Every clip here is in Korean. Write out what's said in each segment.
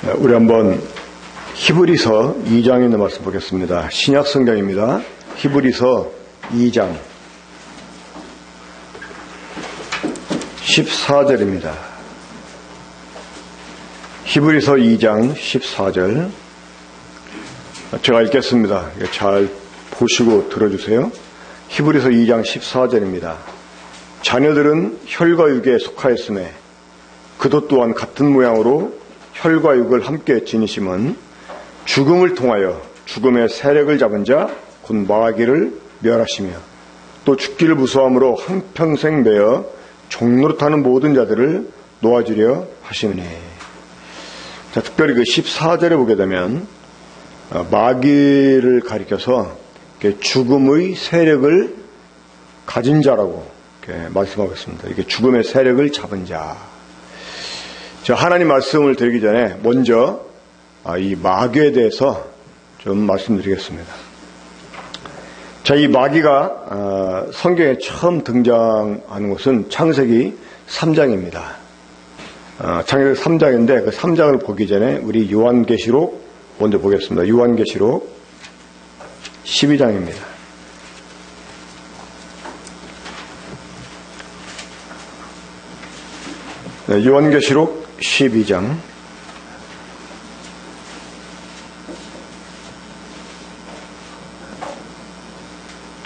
우리 한번 히브리서 2장에 있는 말씀 보겠습니다. 신약 성경입니다. 히브리서 2장 14절입니다. 히브리서 2장 14절 제가 읽겠습니다. 잘 보시고 들어주세요. 히브리서 2장 14절입니다. 자녀들은 혈과 육에 속하였음에 그도 또한 같은 모양으로 혈과 육을 함께 지니심은 죽음을 통하여 죽음의 세력을 잡은 자 곧 마귀를 멸하시며 또 죽기를 무서함으로 한평생 매어 종노릇하는 모든 자들을 놓아주려 하시느니. 자, 특별히 그 14절에 보게 되면 마귀를 가리켜서 죽음의 세력을 가진 자라고 이렇게 말씀하고 있습니다. 이게 죽음의 세력을 잡은 자. 자, 하나님 말씀을 드리기 전에 먼저 이 마귀에 대해서 좀 말씀드리겠습니다. 자, 이 마귀가 성경에 처음 등장하는 것은 창세기 3장입니다. 창세기 3장인데 그 3장을 보기 전에 우리 요한계시록 먼저 보겠습니다. 요한계시록 12장입니다. 네, 요한계시록 12장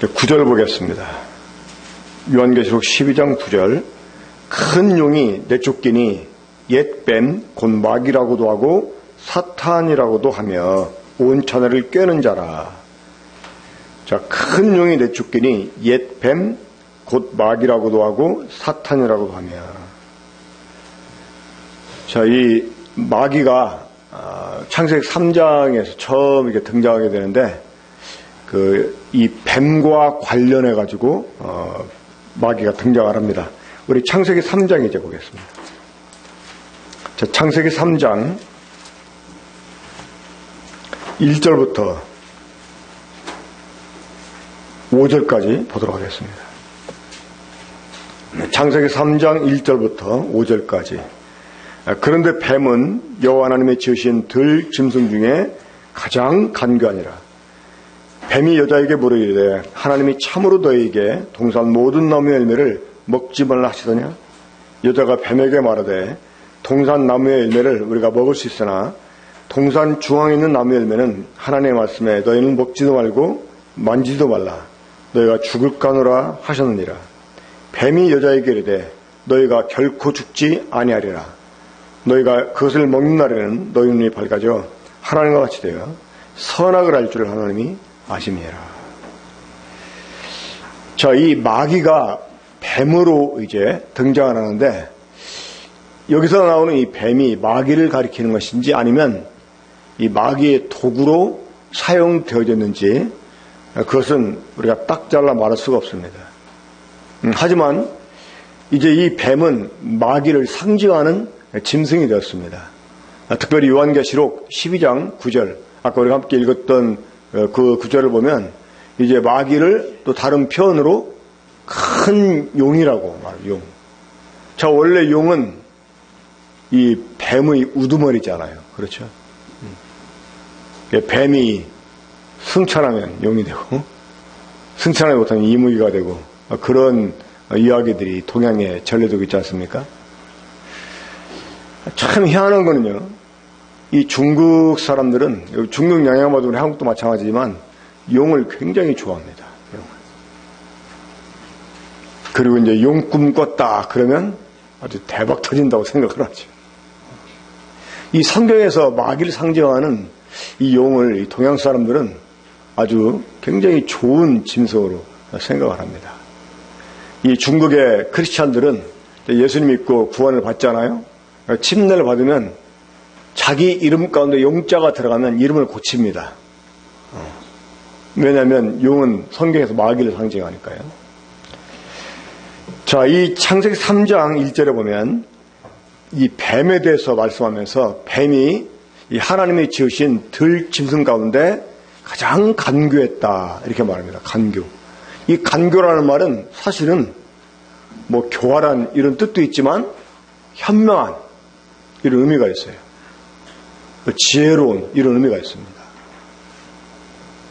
9절 보겠습니다. 요한계시록 12장 9절 큰 용이 내쫓기니 옛 뱀 곧 마귀라고도 하고 사탄이라고도 하며 온 천하를 꿰는 자라. 자, 큰 용이 내쫓기니 옛 뱀 곧 마귀라고도 하고 사탄이라고도 하며. 자, 이 마귀가 창세기 3장에서 처음 이렇게 등장하게 되는데 이 뱀과 관련해 가지고 마귀가 등장을 합니다. 우리 창세기 3장 이제 보겠습니다. 자, 창세기 3장 1절부터 5절까지 보도록 하겠습니다. 창세기 3장 1절부터 5절까지. 그런데 뱀은 여호와 하나님의 지으신 들 짐승 중에 가장 간교하니라. 뱀이 여자에게 물으이르되 하나님이 참으로 너에게 동산 모든 나무의 열매를 먹지 말라 하시더냐? 여자가 뱀에게 말하되 동산 나무의 열매를 우리가 먹을 수 있으나 동산 중앙에 있는 나무의 열매는 하나님의 말씀에 너희는 먹지도 말고 만지도 말라. 너희가 죽을까노라 하셨느니라. 뱀이 여자에게 이르되 너희가 결코 죽지 아니하리라. 너희가 그것을 먹는 날에는 너희 눈이 밝아져 하나님과 같이 되어 선악을 알 줄을 하나님이 아심이라. 자, 이 마귀가 뱀으로 이제 등장을 하는데 여기서 나오는 이 뱀이 마귀를 가리키는 것인지 아니면 이 마귀의 도구로 사용되어졌는지 그것은 우리가 딱 잘라 말할 수가 없습니다. 하지만 이제 이 뱀은 마귀를 상징하는 짐승이 되었습니다. 특별히 요한계시록 12장 9절 아까 우리가 함께 읽었던 그 구절을 보면 이제 마귀를 또 다른 표현으로 큰 용이라고 말해요. 용. 자, 원래 용은 이 뱀의 우두머리잖아요. 그렇죠? 뱀이 승천하면 용이 되고 승천하지 못하면 이무기가 되고 그런 이야기들이 동양에 전래되고 있지 않습니까? 참 희한한 거는요. 이 중국 사람들은 중국 영향받은 우리 한국도 마찬가지지만 용을 굉장히 좋아합니다. 용을. 그리고 이제 용 꿈 꿨다 그러면 아주 대박 터진다고 생각을 하죠. 이 성경에서 마귀를 상징하는 이 용을 이 동양 사람들은 아주 굉장히 좋은 짐승으로 생각을 합니다. 이 중국의 크리스찬들은 예수님 믿고 구원을 받잖아요. 침례를 받으면 자기 이름 가운데 용자가 들어가면 이름을 고칩니다. 왜냐하면 용은 성경에서 마귀를 상징하니까요. 자, 이 창세기 3장 1절에 보면 이 뱀에 대해서 말씀하면서 뱀이 이 하나님이 지으신 들 짐승 가운데 가장 간교했다 이렇게 말합니다. 간교. 이 간교라는 말은 사실은 뭐 교활한 이런 뜻도 있지만 현명한 이런 의미가 있어요. 지혜로운 이런 의미가 있습니다.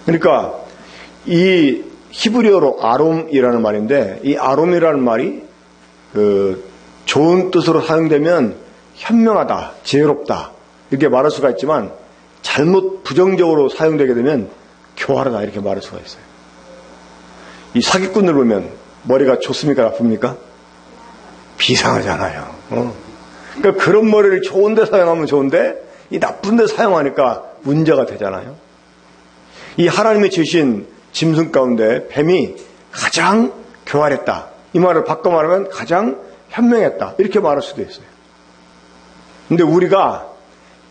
그러니까 이 히브리어로 아롬이라는 말인데 이 아롬이라는 말이 좋은 뜻으로 사용되면 현명하다, 지혜롭다 이렇게 말할 수가 있지만 잘못 부정적으로 사용되게 되면 교활하다 이렇게 말할 수가 있어요. 이 사기꾼을 보면 머리가 좋습니까 나쁩니까? 비상하잖아요. 그러니까 그런 머리를 좋은 데 사용하면 좋은데 이 나쁜 데 사용하니까 문제가 되잖아요. 이 하나님이 지으신 짐승 가운데 뱀이 가장 교활했다. 이 말을 바꿔 말하면 가장 현명했다. 이렇게 말할 수도 있어요. 근데 우리가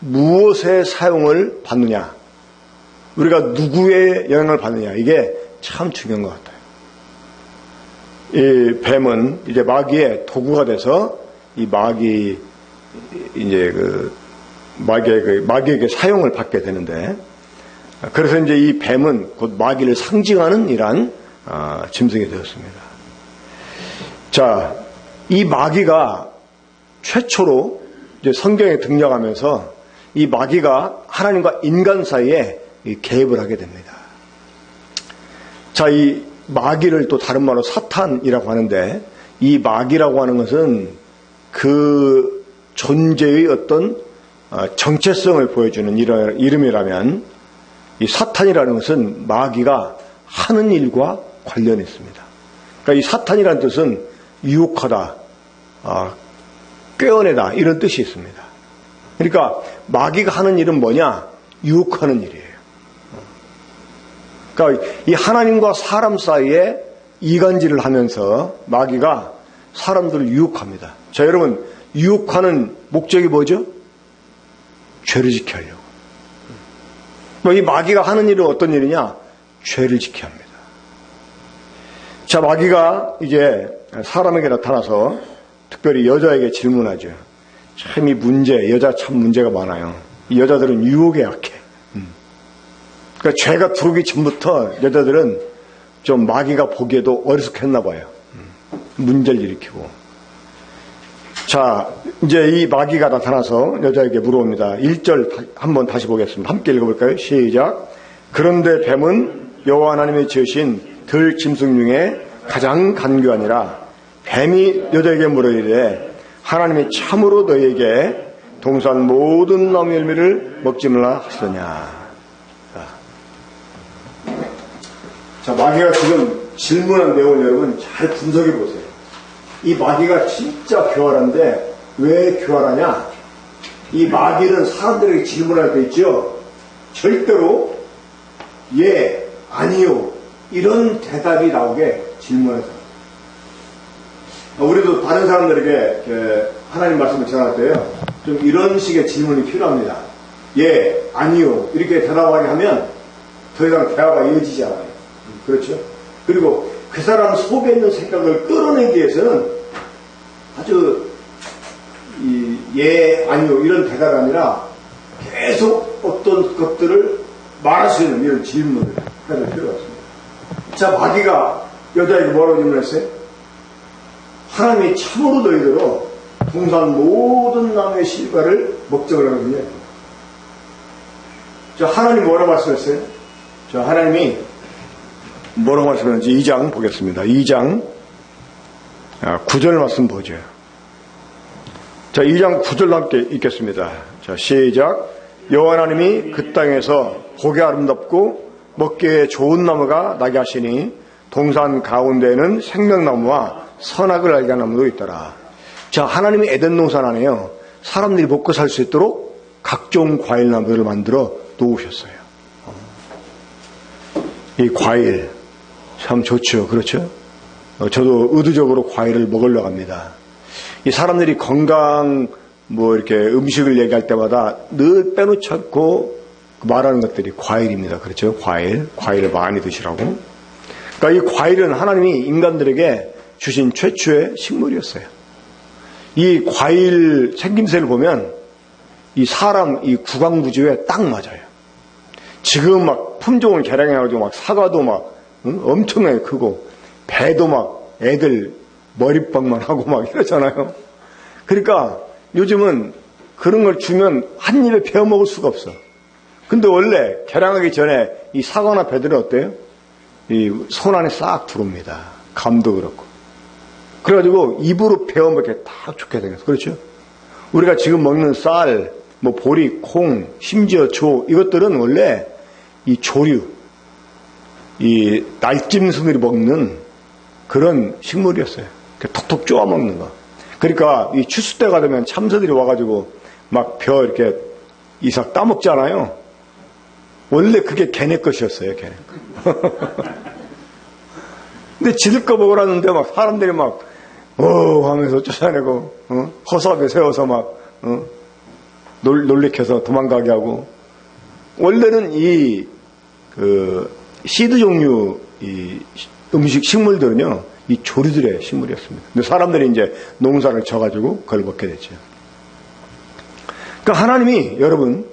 무엇의 사용을 받느냐, 우리가 누구의 영향을 받느냐, 이게 참 중요한 것 같아요. 이 뱀은 이제 마귀의 도구가 돼서 이 마귀에게 사용을 받게 되는데, 그래서 이제 이 뱀은 곧 마귀를 상징하는 이러한 짐승이 되었습니다. 자, 이 마귀가 최초로 이제 성경에 등장하면서 이 마귀가 하나님과 인간 사이에 개입을 하게 됩니다. 자, 이 마귀를 또 다른 말로 사탄이라고 하는데 이 마귀라고 하는 것은 그 존재의 어떤 정체성을 보여주는 이름이라면 이 사탄이라는 것은 마귀가 하는 일과 관련이 있습니다. 그러니까 이 사탄이라는 뜻은 유혹하다, 꿰어내다 이런 뜻이 있습니다. 그러니까 마귀가 하는 일은 뭐냐? 유혹하는 일이에요. 그러니까 이 하나님과 사람 사이에 이간질을 하면서 마귀가 사람들을 유혹합니다. 자, 여러분, 유혹하는 목적이 뭐죠? 죄를 지켜야 하려고. 이 마귀가 하는 일은 어떤 일이냐? 죄를 지켜야 합니다. 자, 마귀가 이제 사람에게 나타나서 특별히 여자에게 질문하죠. 참 이 여자 참 문제가 많아요. 이 여자들은 유혹에 약해. 그러니까 죄가 들어오기 전부터 여자들은 좀 마귀가 보기에도 어리숙했나 봐요. 문제를 일으키고. 자, 이제 이 마귀가 나타나서 여자에게 물어봅니다. 1절 한번 다시 보겠습니다. 함께 읽어볼까요? 시작. 그런데 뱀은 여호와 하나님이 지으신 들 짐승 중에 가장 간교하니라. 뱀이 여자에게 물으리되 하나님이 참으로 너희에게 동산 모든 나무 열매를 먹지 말라 하시더냐. 자, 마귀가 지금 질문한 내용을 여러분 잘 분석해 보세요. 이 마귀가 진짜 교활한데 왜 교활하냐? 이 마귀는 사람들에게 질문할 때 있죠. 절대로 예, 아니요 이런 대답이 나오게 질문하잖아요. 우리도 다른 사람들에게 하나님 말씀을 전할 때요, 좀 이런 식의 질문이 필요합니다. 예, 아니요 이렇게 대답하게 하면 더 이상 대화가 이어지지 않아요. 그렇죠? 그리고 그 사람 속에 있는 생각을 끌어내기 위해서는 아주 예, 아니요 이런 대답이 아니라 계속 어떤 것들을 말할 수 있는 이런 질문을 해야 될 필요가 있습니다. 자, 마귀가 여자에게 뭐라고 질문했어요? 하나님이 참으로 너희들로 동산 모든 나무의 실과를 먹자고 하거든요. 자, 하나님 뭐라고 말씀했어요? 자, 하나님이 뭐라고 말씀했는지 2장 보겠습니다. 2장 9절 말씀 보죠. 자, 2장 9절 함께 읽겠습니다. 자, 시작. 여호와 하나님이 그 땅에서 보기 아름답고 먹기에 좋은 나무가 나게 하시니 동산 가운데에는 생명나무와 선악을 알게 하는 나무도 있더라. 자, 하나님이 에덴 동산 안에요, 사람들이 먹고 살 수 있도록 각종 과일나무를 만들어 놓으셨어요. 이 과일 참 좋죠. 그렇죠? 저도 의도적으로 과일을 먹으려고 합니다. 이 사람들이 건강 이렇게 음식을 얘기할 때마다 늘 빼놓지 않고 말하는 것들이 과일입니다. 그렇죠? 과일을 많이 드시라고. 그러니까 이 과일은 하나님이 인간들에게 주신 최초의 식물이었어요. 이 과일 생김새를 보면 이 사람 이 구강구조에 딱 맞아요. 지금 막 품종을 개량해가지고 막 사과도 막 엄청나게 크고 배도 막 애들 머리빵만 하고 막 이러잖아요. 그러니까 요즘은 그런 걸 주면 한 입에 베어 먹을 수가 없어. 근데 원래 개량하기 전에 이 사과나 배들은 어때요? 이 손 안에 싹 들어옵니다. 감도 그렇고. 그래가지고 입으로 베어 먹게 딱 좋게 생겼어. 그렇죠? 우리가 지금 먹는 쌀, 뭐 보리, 콩, 심지어 조, 이것들은 원래 이 조류, 이 날짐승들이 먹는 그런 식물이었어요. 톡톡 쪼아 먹는 거. 그러니까 이 추수 때가 되면 참새들이 와가지고 막 벼 이렇게 이삭 따먹잖아요. 원래 그게 걔네 것이었어요, 걔네 거. 근데 지들 거 먹으라는데 막 사람들이 막, 하면서 쫓아내고, 허수아비 세워서 막, 놀래켜서 도망가게 하고. 원래는 시드 종류, 음식, 식물들은요, 이 조류들의 식물이었습니다. 근데 사람들이 이제 농사를 져가지고 그걸 먹게 됐죠. 그러니까 하나님이 여러분,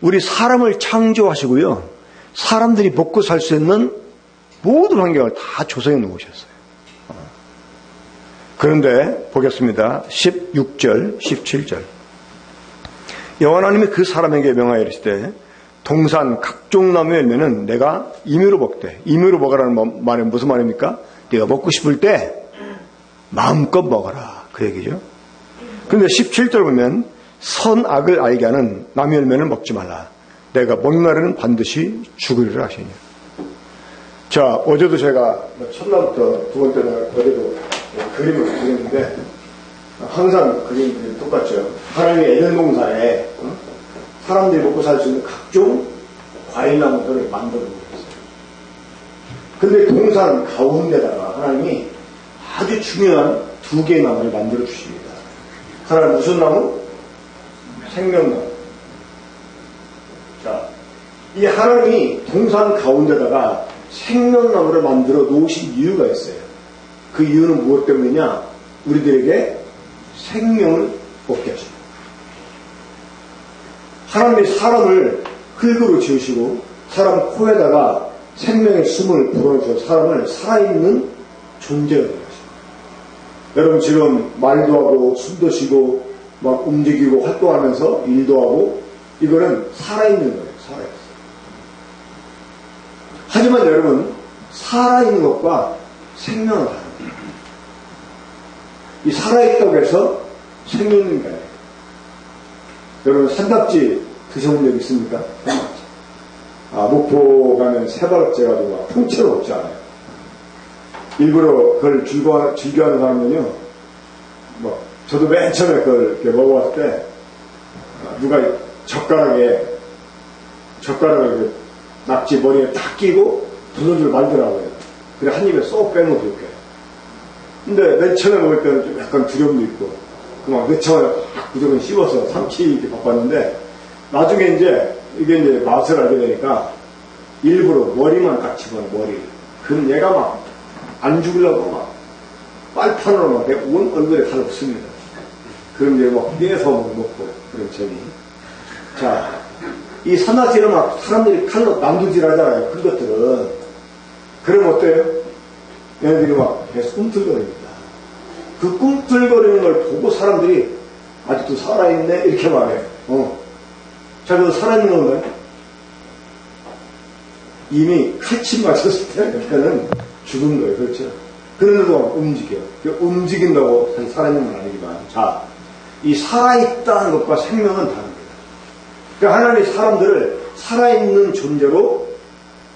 우리 사람을 창조하시고요, 사람들이 먹고 살 수 있는 모든 환경을 다 조성해 놓으셨어요. 그런데 보겠습니다. 16절, 17절. 여호와 하나님이 그 사람에게 명하여 이르시되 동산 각종 나무 열매는 내가 임의로 먹되, 임의로 먹으라는 말은 무슨 말입니까? 네가 먹고 싶을 때 마음껏 먹어라, 그 얘기죠. 그런데 17절 보면 선악을 알게 하는 나무 열매는 먹지 말라. 내가 먹는 날에는 반드시 죽으리라 하시니. 자, 어제도 제가 첫날부터 두 번째 날 어제도 그림을 그렸는데 항상 그림이 똑같죠. 하나님의 에덴 동산에 사람들이 먹고 살 수 있는 각종 과일나무들을 만들어 놓으셨어요. 근데 동산 가운데다가 하나님이 아주 중요한 두 개의 나무를 만들어 주십니다. 하나는 무슨 나무? 생명나무. 자, 이 하나님이 동산 가운데다가 생명나무를 만들어 놓으신 이유가 있어요. 그 이유는 무엇 때문이냐? 우리들에게 생명을 얻게 하십니다. 하나님이 사람을 흙으로 지으시고 사람 코에다가 생명의 숨을 불어넣어서 사람을 살아있는 존재가 되게 하십니다. 여러분 지금 말도 하고 숨도 쉬고 막 움직이고 활동하면서 일도 하고 이거는 살아있는 거예요. 살아있어요. 하지만 여러분 살아있는 것과 생명은 다릅니다. 이 살아있다고 해서 생명 있는 게 아니에요. 여러분 산낙지 드셔본 적 있습니까? 목포 가면 새바락지 가지고 통째로 먹지 않아요. 일부러 그걸 즐겨하는 사람은요, 저도 맨 처음에 그걸 이렇게 먹어봤을 때 누가 젓가락을 낙지 머리에 딱 끼고 두손줄 말더라고요. 그래 한 입에 쏙 빼놓고 이렇게. 근데 맨 처음에 먹을 때는 좀 약간 두려움도 있고 막 늦춰 무조건 씹어서 삼키기 바빴는데 나중에 이게 맛을 알게 되니까 일부러 머리만 딱 집어넣어, 머리. 그럼 얘가 막 안 죽으려고 막 빨판으로 막 내 온 얼굴에 달라붙습니다. 그럼 이제 막 떼서 먹고 그런 재미. 자, 이 산낙지는 막 사람들이 칼로 난두질 하잖아요. 큰 것들은. 그럼 어때요? 얘네들이 막 계속 꿈틀거립니다. 그 꿈틀거리는 걸 보고 사람들이 아직도 살아있네? 이렇게 말해요. 자, 그래서 살아있는 건가요? 이미 칼침 맞았을 때는 죽은 거예요. 그렇죠? 그런데도 움직여요. 움직인다고 살아있는 건 아니지만. 자, 이 살아있다는 것과 생명은 다릅니다. 그러니까 하나님이 사람들을 살아있는 존재로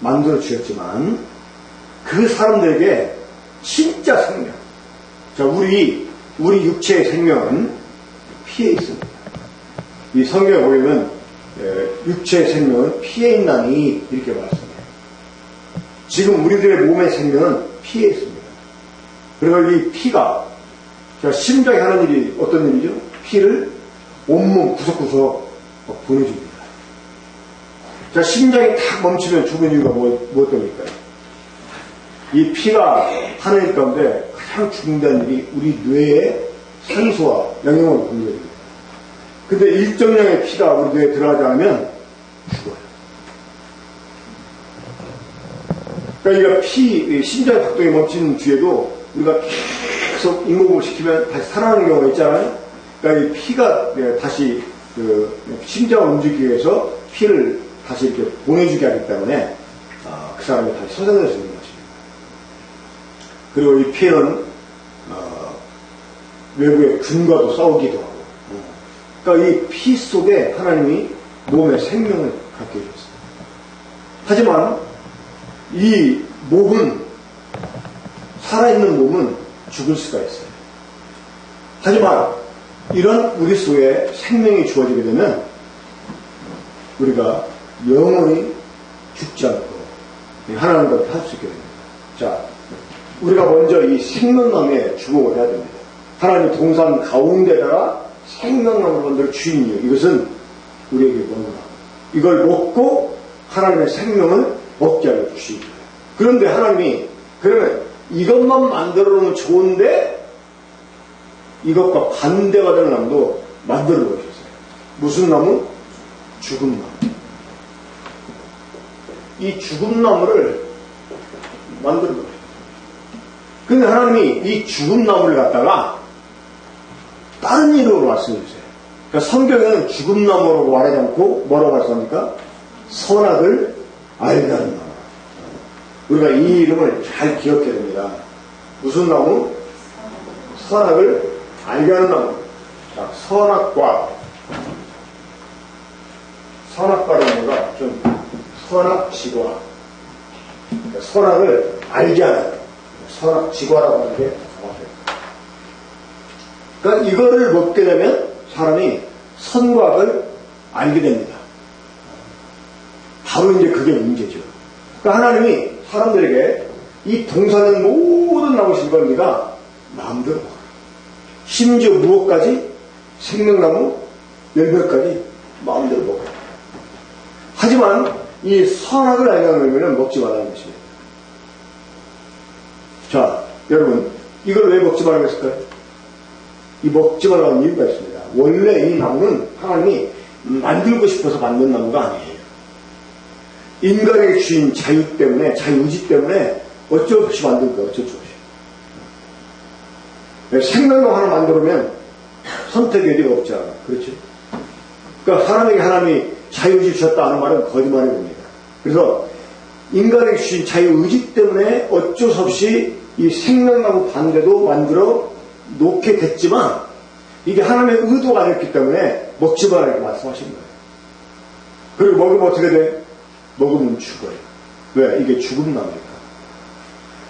만들어 주셨지만 그 사람들에게 진짜 생명. 자, 우리 육체의 생명은 피에 있습니다. 이 성경에 보면 육체의 생명은 피에 있나니 이렇게 말했습니다. 지금 우리들의 몸의 생명은 피에 있습니다. 그리고 이 피가 심장이 하는 일이 어떤 일이죠? 피를 온몸 구석구석 보내줍니다. 자, 심장이 탁 멈추면 죽은 이유가 무엇 때문일까요? 이 피가 하는 일 가운데 가장 중요한 일이 우리 뇌에 산소와 영양을 공급합니다. 근데 일정량의 피가 우리 뇌에 들어가지 않으면 죽어요. 그러니까 심장의 박동이 멈추는 뒤에도 우리가 계속 잇몸을 시키면 다시 살아나는 경우가 있잖아요. 그러니까 이 피가 다시 심장을 움직이기 위해서 피를 다시 이렇게 보내주게 하기 때문에 그 사람이 다시 소생될 수 있는 것입니다. 그리고 이 피는 외부의 균과도 싸우기도 하고, 그러니까 이 피 속에 하나님이 몸의 생명을 갖게 해줬습니다. 하지만 이 몸은, 살아있는 몸은 죽을 수가 있어요. 하지만 이런 우리 속에 생명이 주어지게 되면 우리가 영원히 죽지 않고 하나님과 할 수 있게 됩니다. 자, 우리가 먼저 이 생명나무에 주목을 해야 됩니다. 하나님의 동산 가운데다가 생명나무를 만들 주인이요. 이것은 우리에게 뭔가 이걸 먹고 하나님의 생명을 얻게 하여 주시기 바랍니다. 그런데 하나님이 그러면 이것만 만들어 놓으면 좋은데 이것과 반대가 되는 나무도 만들어 놓으셨어요. 무슨 나무? 죽은 나무. 이 죽은 나무를 만들어 놓으셨어요. 근데 하나님이 이 죽은 나무를 갖다가 다른 이름으로 말씀해 주세요. 그러니까 성경에는 죽은 나무라고 말하지 않고 뭐라고 말씀합니까? 선악을 알게 하는 나무. 우리가 이 이름을 잘 기억해야 됩니다. 무슨 나무? 선악을 알게 하는 나무. 자, 선악과라는 거가 좀 선악지과. 그러니까 선악을 알게 하는 선악지과라고 하는 게 정확해요. 그러니까 이거를 먹게 되면 사람이 선과 악을 알게 됩니다. 바로 이제 그게 문제죠. 그러니까 하나님이 사람들에게 이 동산의 모든 나무 실과입니다. 마음대로 먹어요. 심지어 무엇까지? 생명나무 열매까지 마음대로 먹어요. 하지만 이 선악을 알게 하면 먹지 말라는 것입니다. 자, 여러분, 이걸 왜 먹지 말라고 했을까요? 이 먹지 말라는 이유가 있습니다. 원래 이 나무는 하나님이 만들고 싶어서 만든 나무가 아니에요. 인간에게 주인 자유 때문에, 자유의지 때문에 어쩔 수 없이 만든 거예요. 어쩔 수 없이. 생명나무 하나 만들면 선택의 여지가 없잖아. 그렇죠? 그러니까 하나님이 자유의지 주셨다 하는 말은 거짓말이 됩니다. 그래서 인간에게 주신 자유의지 때문에 어쩔 수 없이 이 생명나무 반대도 만들어 놓게 됐지만 이게 하나님의 의도가 아니었기 때문에 먹지 말라 이렇게 말씀하신 거예요. 그리고 먹으면 어떻게 돼? 먹으면 죽어요. 왜? 이게 죽은 나무니까.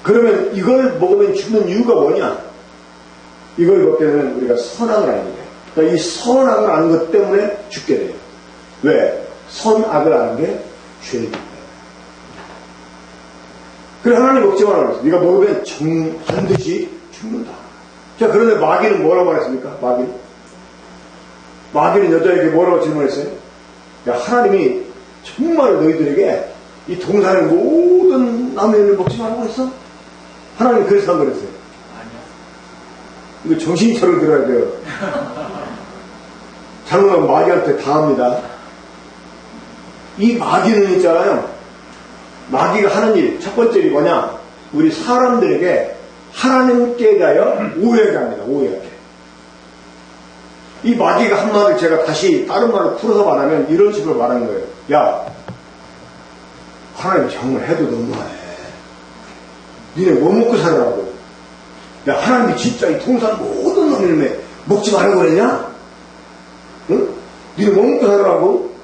그러면 이걸 먹으면 죽는 이유가 뭐냐? 이걸 먹게 되면 우리가 선악을 알게 돼요. 그러니까 이 선악을 아는 것 때문에 죽게 돼요. 왜? 선악을 아는 게 죄이기 때문에. 그래 하나님 먹지 말라고 했어요. 네가 먹으면 반드시 죽는다. 자, 그런데 마귀는 뭐라고 말했습니까? 마귀는 여자에게 뭐라고 질문했어요? 야, 하나님이 정말 너희들에게 이 동산의 모든 나무를 먹지 말라고 했어? 하나님 그래서 안 그랬어요? 아니요. 이거 정신이 차려 들어야 돼요. 잘못하면 마귀한테 당합니다. 이 마귀는 있잖아요. 마귀가 하는 일, 첫 번째 일이 뭐냐? 우리 사람들에게 하나님께 대하여 오해하게 합니다. 오해하게. 이 마귀가 한 말을 제가 다시 다른 말로 풀어서 말하면 이런 식으로 말하는 거예요. 야, 하나님 정말 해도 너무하네. 니네 뭐 먹고 살아라고. 야, 하나님이 진짜 이 동산 모든 놈을 먹지 말라고 그랬냐? 응? 니네 뭐 먹고 살아라고?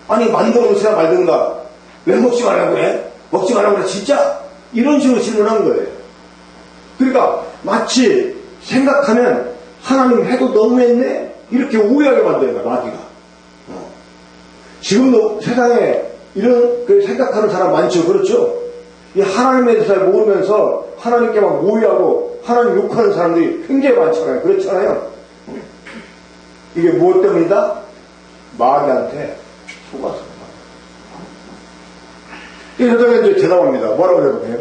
아니, 만들어 놓으시나 말든가. 왜 먹지 말라고 그래? 먹지 말라고 그래, 진짜? 이런 식으로 질문한 거예요. 그러니까, 마치 생각하면 하나님 해도 너무했네? 이렇게 오해하게 만드는 거야, 마귀가. 지금도 세상에 이런 생각하는 사람 많죠, 그렇죠? 이 하나님에 대해서 잘 모르면서 하나님께 막 오해하고 하나님 욕하는 사람들이 굉장히 많잖아요. 그렇잖아요? 이게 무엇 때문이다? 마귀한테 속아서. 이 여자가 이제 대답합니다. 뭐라고 대답해요?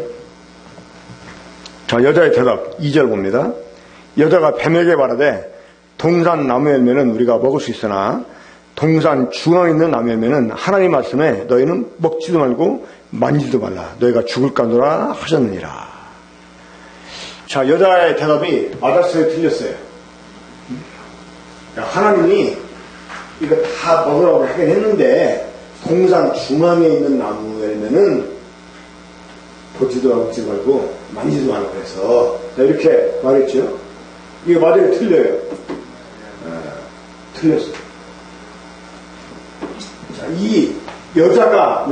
자, 여자의 대답 2절 봅니다. 여자가 뱀에게 말하되 동산 나무 열매는 우리가 먹을 수 있으나 동산 중앙에 있는 나무 열매는 하나님 말씀에 너희는 먹지도 말고 만지도 말라. 너희가 죽을까노라 하셨느니라. 자, 여자의 대답이 맞았어요? 틀렸어요? 하나님이 이거 다 먹으라고 하긴 했는데 동산 중앙에 있는 나무에는 보지도 말고 만지도 말고 해서 이렇게 말했죠. 이게 맞아요? 틀려요? 틀렸어요. 자, 이 여자가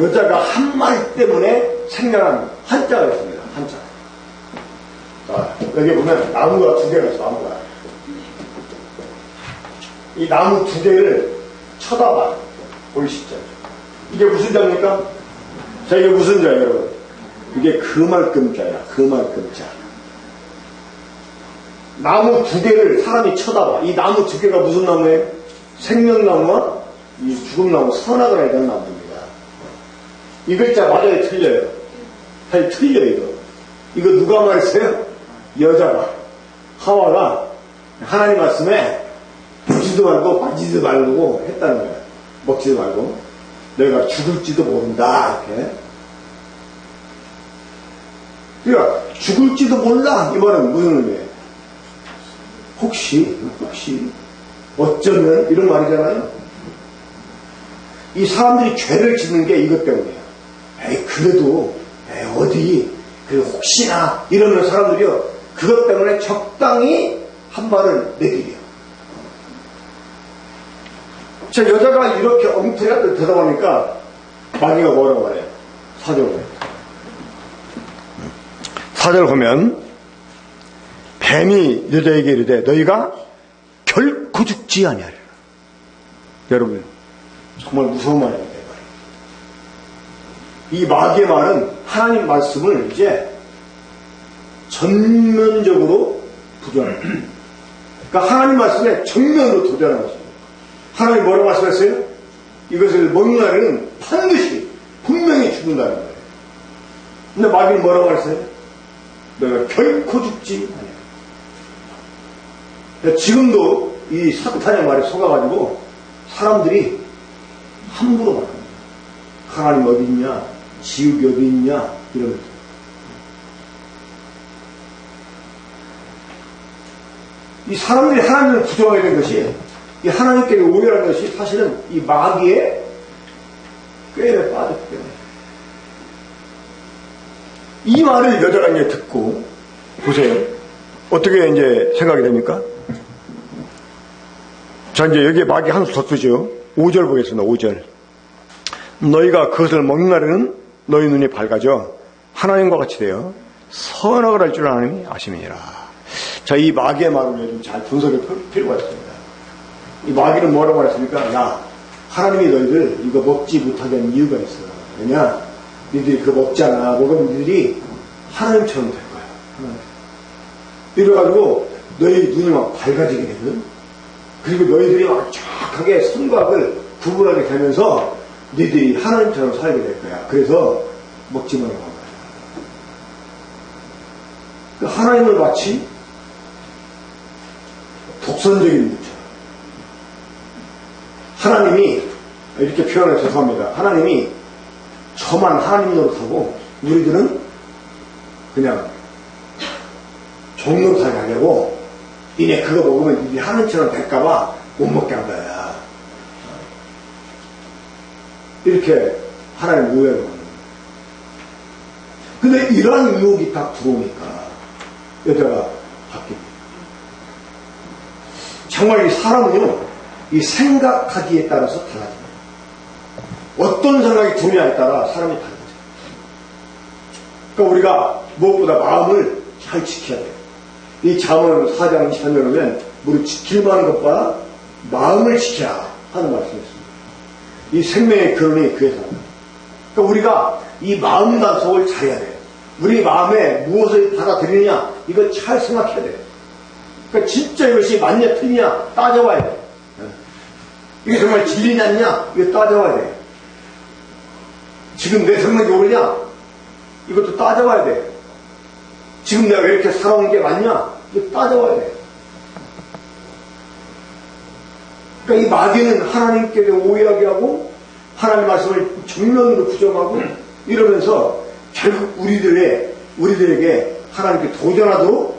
한 말 때문에 생겨난 한자가 있습니다. 한자. 자, 여기 보면 나무가 두 개가 있어. 나무가. 이 나무 두 개를 쳐다봐. 보이시죠? 이게 무슨 자입니까? 자, 이게 무슨 자예요, 여러분? 이게 그만큼 자야. 그만큼 자. 나무 두 개를 사람이 쳐다봐. 이 나무 두 개가 무슨 나무예요? 생명나무와 이 죽음나무, 선악을 해야 되는 나무입니다. 이 글자 맞아요? 틀려요? 사실 틀려요, 이거. 이거 누가 말했어요? 여자가. 하와가 하나님 말씀에 보지도 말고 빠지지도 말고 했다는 거예요. 먹지도 말고. 너희가 죽을지도 모른다. 이렇게. 그러니까 죽을지도 몰라. 이 말은 무슨 의미예요? 혹시 어쩌면 이런 말이잖아요. 이 사람들이 죄를 짓는 게 이것 때문이에요. 그래도 어디 혹시나 이러는 사람들이요. 그것 때문에 적당히 한 발을 내디뎌요. 자, 여자가 이렇게 엉터리가 대답하니까 마귀가 뭐라고 말해요? 4절. 4절 보면 뱀이 여자에게 이르되 너희가 결코 죽지 아니하리라. 여러분 정말 무서운 말입니다. 이 마귀의 말은 하나님 말씀을 이제 전면적으로 부정합니다. 그러니까 하나님 말씀에 정면으로 도전하는 것입니다. 하나님 뭐라고 말씀했어요? 이것을 먹는 날에는 반드시 분명히 죽는다는 거예요. 근데 마귀는 뭐라고 말했어요? 너가 결코 죽지 아니야. 지금도 이 사탄의 말에 속아가지고 사람들이 함부로 말합니다. 하나님 어디 있냐? 지옥이 어디 있냐? 이러면서. 이 사람들이 하나님을 부정하게 된 것이, 이 하나님께 오해하는 것이 사실은 이 마귀의 꾀에 빠졌기 때문에. 이 말을 여자가 이제 듣고, 보세요. 어떻게 이제 생각이 됩니까? 자, 이제 여기에 마귀 한 수 더 쓰죠. 5절 보겠습니다. 5절. 너희가 그것을 먹는 날에는 너희 눈이 밝아져 하나님과 같이 되어 선악을 할 줄 하나님이 아심이니라. 자, 이 마귀의 말을 좀 잘 분석할 필요가 있습니다. 이 마귀는 뭐라고 말했습니까? 야, 하나님이 너희들 이거 먹지 못하게 한 이유가 있어. 왜냐? 니들이 그거 먹잖아. 먹으면 니들이 하나님처럼 될 거야. 이래가지고 너희 눈이 막 밝아지게 되거든. 그리고 너희들이 막 정확하게 선과 악을 구분하게 되면서 너희들이 하나님처럼 살게 될 거야. 그래서 먹지 말라고 한 거야. 하나님을 마치 독선적인 무처럼. 하나님이 이렇게 표현해서 죄송합니다. 하나님이 저만 하나님 노릇하고 우리들은 그냥 종 노릇하게 하려고 니네 그거 먹으면 니네 하나님처럼 될까봐 못 먹게 한 거야. 이렇게 하나님 오해를 하는 거예요. 근데 이러한 유혹이 딱 들어오니까 여자가 바뀝니다. 정말 이 사람은요, 이 생각하기에 따라서 달라집니다. 어떤 생각이 드느냐에 따라 사람이 다르죠. 그러니까 우리가 무엇보다 마음을 잘 지켜야 돼요. 이 잠언 4장 20절에 보면 우리 지킬 만한 것보다 마음을 지켜야 하는 말씀이었습니다. 이 생명의 근원이 그에서 납니다. 그러니까 우리가 이 마음 단속을 잘해야 돼요. 우리 마음에 무엇을 받아들이느냐 이걸 잘 생각해야 돼요. 그러니까 진짜 이것이 맞냐 틀리냐 따져봐야 돼요. 이게 정말 진리냐 아니냐 이거 따져봐야 돼요. 지금 내 생각이 옳으냐 이것도 따져봐야 돼요. 지금 내가 왜 이렇게 살아온 게 맞냐 이거 따져봐야 돼요. 그러니까 이 마귀는 하나님께 오해하게 하고 하나님 말씀을 정면으로 부정하고 이러면서 결국 우리들에게 하나님께 도전하도록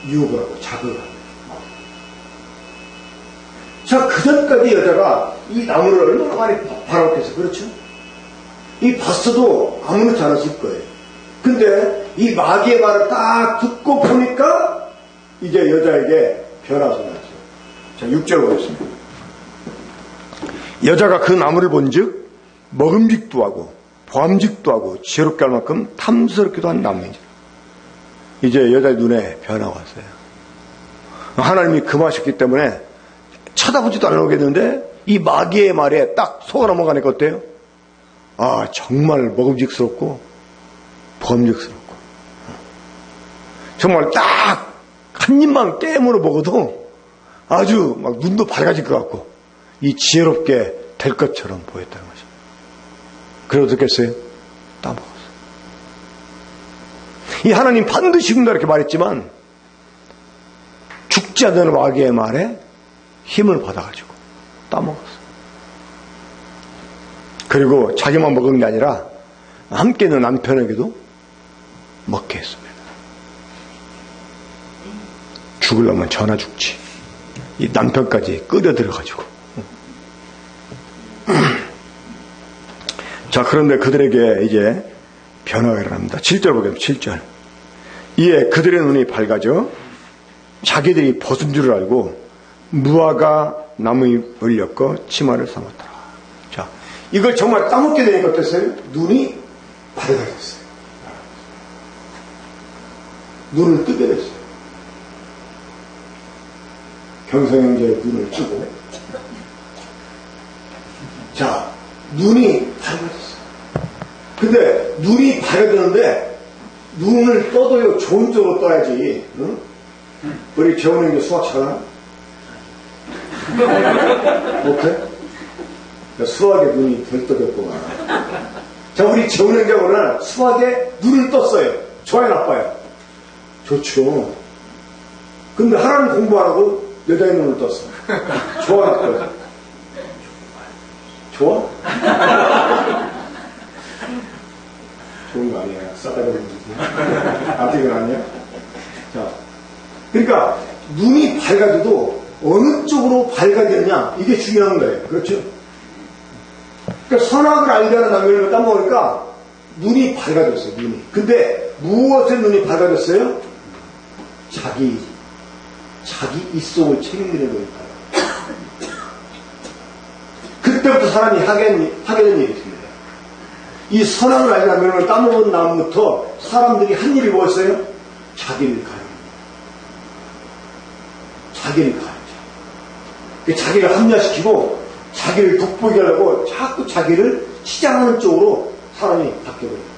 유혹을 하고 자극을 합니다. 자, 그 전까지 여자가 이 나무를 얼마나 많이 바라봤겠어요. 그렇죠? 이 봤어도 아무렇지 않았을 거예요. 근데 이 마귀의 말을 딱 듣고 보니까 이제 여자에게 변화가 났어요. 자, 6절 보겠습니다. 여자가 그 나무를 본즉 먹음직도 하고 보암직도 하고 지혜롭게 할 만큼 탐스럽기도 한 나무이죠. 이제 여자의 눈에 변화가 왔어요. 하나님이 금하셨기 때문에 쳐다보지도 않으겠는데 이 마귀의 말에 딱 속아 넘어가니까 어때요? 아, 정말 먹음직스럽고 보암직스럽고 정말 딱 한 입만 깨물어 먹어도 아주 막 눈도 밝아질 것 같고 이 지혜롭게 될 것처럼 보였다는 거죠. 그래서 어떻겠어요? 따먹었어요. 이 하나님 반드시 죽는다 이렇게 말했지만 죽지 않는 마귀의 말에 힘을 받아가지고 따먹었어요. 그리고 자기만 먹은 게 아니라 함께 있는 남편에게도 먹게 했습니다. 죽으려면 전화 죽지. 이 남편까지 끌어들여가지고. 자, 그런데 그들에게 이제 변화가 일어납니다. 7절 보겠습니다. 7절. 이에 그들의 눈이 밝아져 자기들이 벗은 줄을 알고 무화과 나무에 올렸고 치마를 삼았더라. 자, 이걸 정말 따먹게 되니까 어땠어요? 눈이 밝아졌어요. 눈을 뜨게 됐어요. 경성형제의 눈을 뜨고, 자, 눈이 밝아졌어요. 근데 눈이 밝아졌는데 눈을 떠도요 좋은 쪽으로 떠야지. 응? 우리 재훈이 이제 수학 잘하나? 못해? 수학에 눈이 덜 떠졌구만. 자, 우리 재훈이 형제 오늘 수학에 눈을 떴어요. 좋아요, 나빠요? 좋죠. 근데 하나님 공부 안 하고 여자의 눈을 떴어. 좋아, 나빠요? 좋아? 좋은 거 아니야. 싸다가 그러지. 아직은 아니야? 자, 그러니까 눈이 밝아져도 어느 쪽으로 밝아지느냐 이게 중요한 거예요. 그렇죠? 그러니까 선악을 알려는 나무를 따먹으니까 눈이 밝아졌어요. 눈이. 근데 무엇에 눈이 밝아졌어요? 자기 입속을 책임지는 거니까요. 그때부터 사람이 하게 된 일이 있습니다. 이 선악을 알려는 나무를 따먹은 다음부터 사람들이 한 일이 뭐였어요? 자기를 가리는 자기를 가리죠. 자기를 합리화시키고 자기를 돋보이게 하려고 자꾸 자기를 치장하는 쪽으로 사람이 바뀌어버려요.